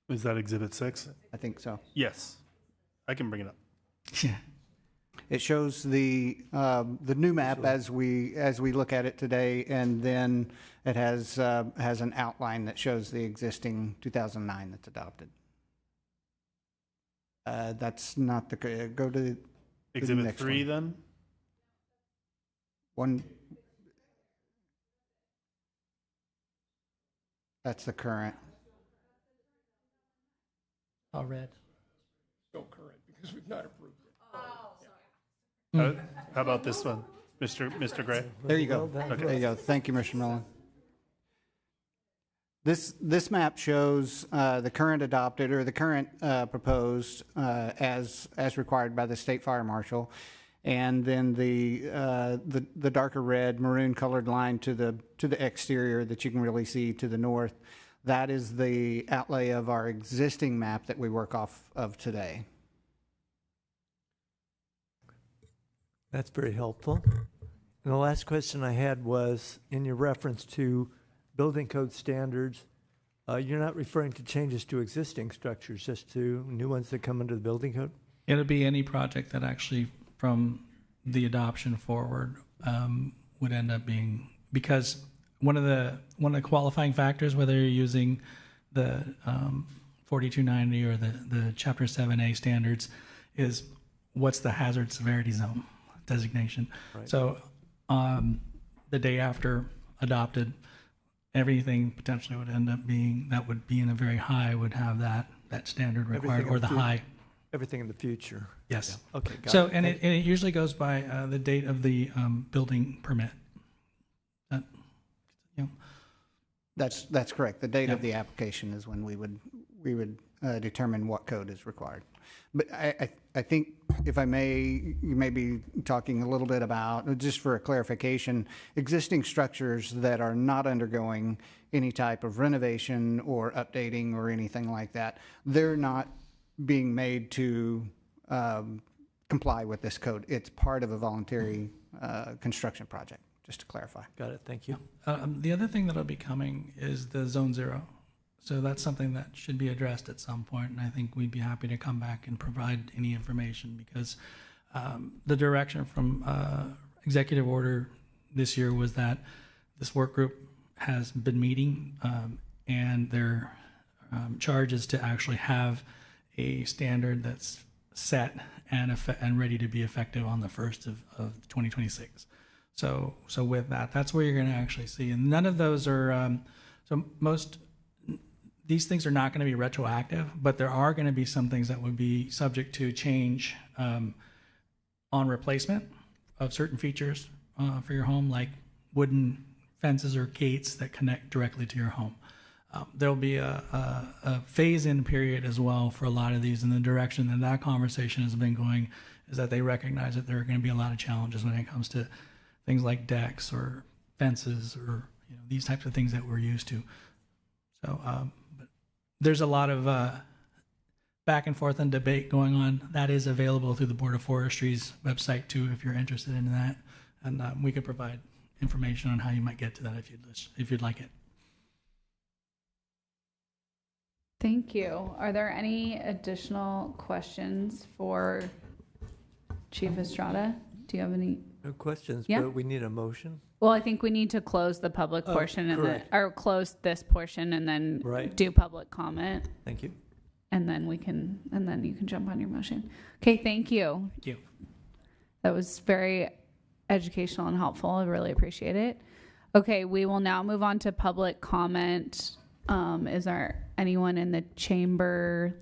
S4: Is that Exhibit 6?
S16: I think so.
S4: Yes. I can bring it up.
S17: Yeah.
S16: It shows the new map as we look at it today, and then it has an outline that shows the existing 2009 that's adopted. That's not the go to
S4: Exhibit
S16: next
S4: 3
S16: one.
S4: then?
S16: One. That's the current.
S17: All red.
S2: Still current because we've not approved it.
S4: How about this one, Mr. Gray?
S16: There you go.
S4: Okay.
S16: There you go. Thank you, Mr. Millen. This map shows the current adopted or the current proposed as required by the state fire marshal, and then the darker red maroon colored line to the exterior that you can really see to the north. That is the outlay of our existing map that we work off of today.
S6: That's very helpful. And the last question I had was, in your reference to building code standards, you're not referring to changes to existing structures, just to new ones that come under the building code?
S17: It'll be any project that actually, from the adoption forward, would end up being, because one of the qualifying factors, whether you're using the 4290 or the Chapter 7A standards is what's the hazard severity zone designation.
S6: Right.
S17: So the day after adopted, everything potentially would end up being, that would be in a very high, would have that standard required,
S6: Everything
S17: or
S6: in
S17: the
S6: fu-
S17: high.
S6: Everything in the future.
S17: Yes.
S6: Yeah. Okay, got
S17: So,
S6: it.
S17: and
S6: Thank
S17: it usually goes by the date of the building permit. That, you know,
S16: That's correct. The date of
S17: Yeah.
S16: the application is when we would determine what code is required. But I think, if I may, you may be talking a little bit about, just for a clarification, existing structures that are not undergoing any type of renovation or updating or anything like that, they're not being made to comply with this code. It's part of a voluntary construction project, just to clarify.
S6: Got it. Thank you.
S17: the other thing that'll be coming is the Zone Zero. So that's something that should be addressed at some point, and I think we'd be happy to come back and provide any information, because the direction from executive order this year was that this work group has been meeting, and their charge is to actually have a standard that's set and ready to be effective on the 1st of 2026. So with that, that's where you're going to actually see. And none of those are, these things are not going to be retroactive, but there are going to be some things that would be subject to change on replacement of certain features for your home, like wooden fences or gates that connect directly to your home. There'll be a phase-in period as well for a lot of these, and the direction that conversation has been going is that they recognize that there are going to be a lot of challenges when it comes to things like decks or fences or these types of things that we're used to. So but there's a lot of back and forth and debate going on. That is available through the Board of Forestry's website too, if you're interested in that, and we could provide information on how you might get to that if you'd like it.
S1: Thank you. Are there any additional questions for Chief Estrada? Do you have any?
S6: No questions,
S1: Yeah.
S6: but we need a motion.
S1: Well, I think we need to close the public portion and then,
S6: correct.
S1: or close this portion and then
S6: Right.
S1: do public comment.
S6: Thank you.
S1: And then you can jump on your motion. Okay, thank you.
S17: Thank you.
S1: That was very educational and helpful. I really appreciate it. Okay, we will now move on to public comment. Is there anyone in the chamber?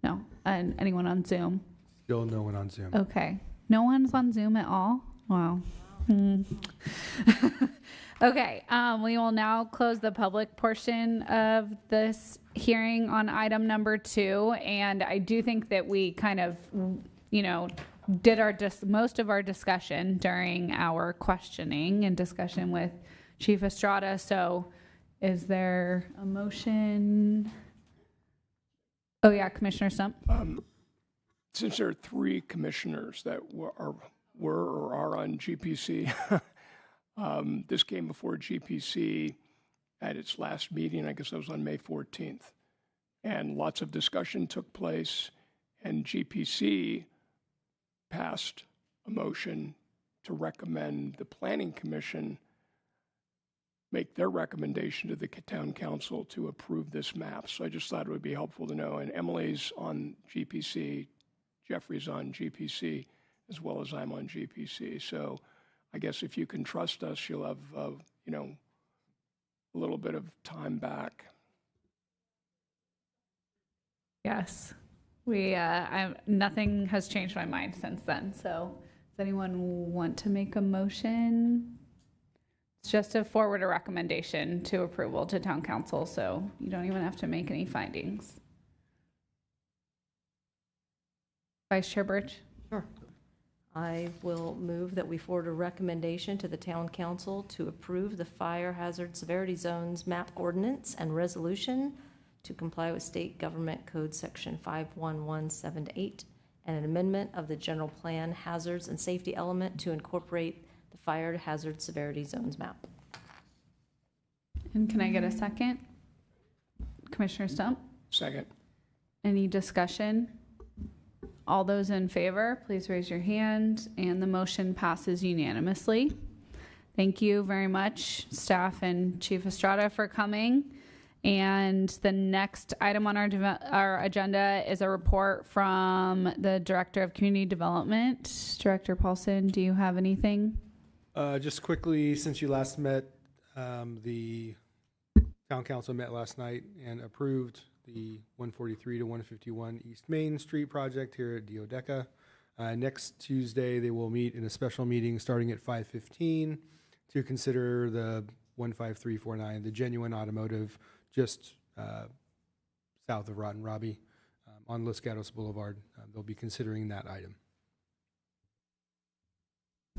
S1: No. And anyone on Zoom?
S5: Still no one on Zoom.
S1: Okay. No one's on Zoom at all? Wow. Okay, we will now close the public portion of this hearing on item number 2. And I do think that we kind of, did most of our discussion during our questioning and discussion with Chief Estrada. So is there a motion? Oh yeah, Commissioner Stump.
S2: Since there are 3 commissioners that were or are on GPC, this came before GPC at its last meeting. I guess that was on May 14th. And lots of discussion took place, and GPC passed a motion to recommend the Planning Commission make their recommendation to the town council to approve this map. So I just thought it would be helpful to know. And Emily's on GPC, Jeffrey's on GPC, as well as I'm on GPC. So I guess if you can trust us, you'll have, a little bit of time back.
S1: Yes. Nothing has changed my mind since then. So does anyone want to make a motion? It's just to forward a recommendation to approval to town council, so you don't even have to make any findings. Vice Chair Birch?
S12: Sure. I will move that we forward a recommendation to the town council to approve the fire hazard severity zones map ordinance and resolution to comply with state government code section 51178 and an amendment of the general plan hazards and safety element to incorporate the fire hazard severity zones map.
S1: And can I get a second? Commissioner Stump?
S2: Second.
S1: Any discussion? All those in favor, please raise your hand, and the motion passes unanimously. Thank you very much, staff and Chief Estrada, for coming. And the next item on our agenda is a report from the Director of Community Development. Director Paulson, do you have anything?
S5: Just quickly, since you last met, the Town Council met last night and approved the 143 to 151 East Main Street project here at Deodeca. Next Tuesday, they will meet in a special meeting starting at 5:15 to consider the 15349, the Genuine Automotive, just south of Rotten Robbie on Los Gatos Boulevard. They'll be considering that item.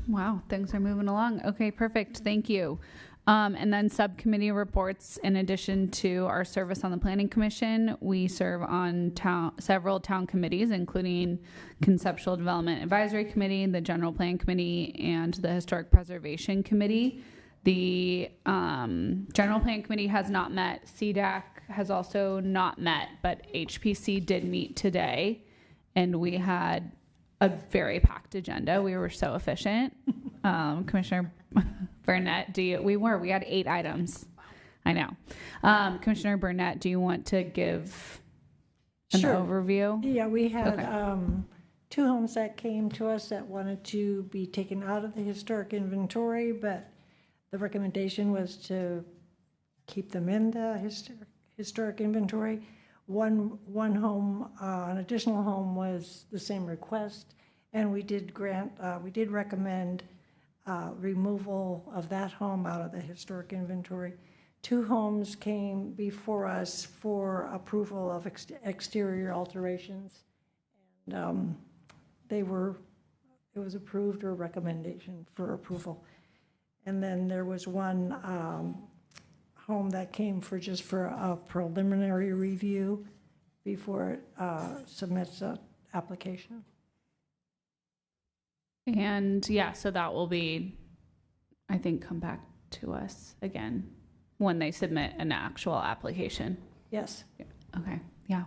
S1: Wow, things are moving along. Okay, perfect. Thank you. And then subcommittee reports. In addition to our service on the Planning Commission, we serve on several town committees, including Conceptual Development Advisory Committee, the General Plan Committee, and the Historic Preservation Committee. The General Plan Committee has not met. CDAC has also not met, but HPC did meet today, and we had a very packed agenda. We were so efficient. Commissioner Burnett, we had 8 items. I know. Commissioner Burnett, do you want to give an overview?
S13: Yeah, we had
S1: Okay.
S13: 2 homes that came to us that wanted to be taken out of the historic inventory, but the recommendation was to keep them in the historic inventory. One home, an additional home, was the same request, and we did recommend removal of that home out of the historic inventory. 2 homes came before us for approval of exterior alterations, and it was approved, or recommendation for approval. And then there was one home that came for a preliminary review before it submits an application.
S1: And yeah, so that will be, I think, come back to us again when they submit an actual application.
S13: Yes.
S1: Okay. Yeah.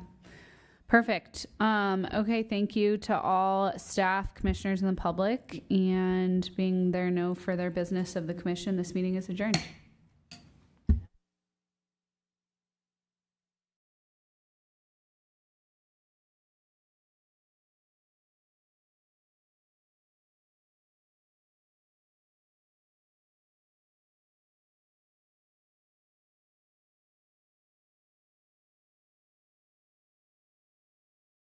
S1: Perfect. Okay. Thank you to all staff, commissioners, and the public. And being there no further business of the commission, this meeting is adjourned.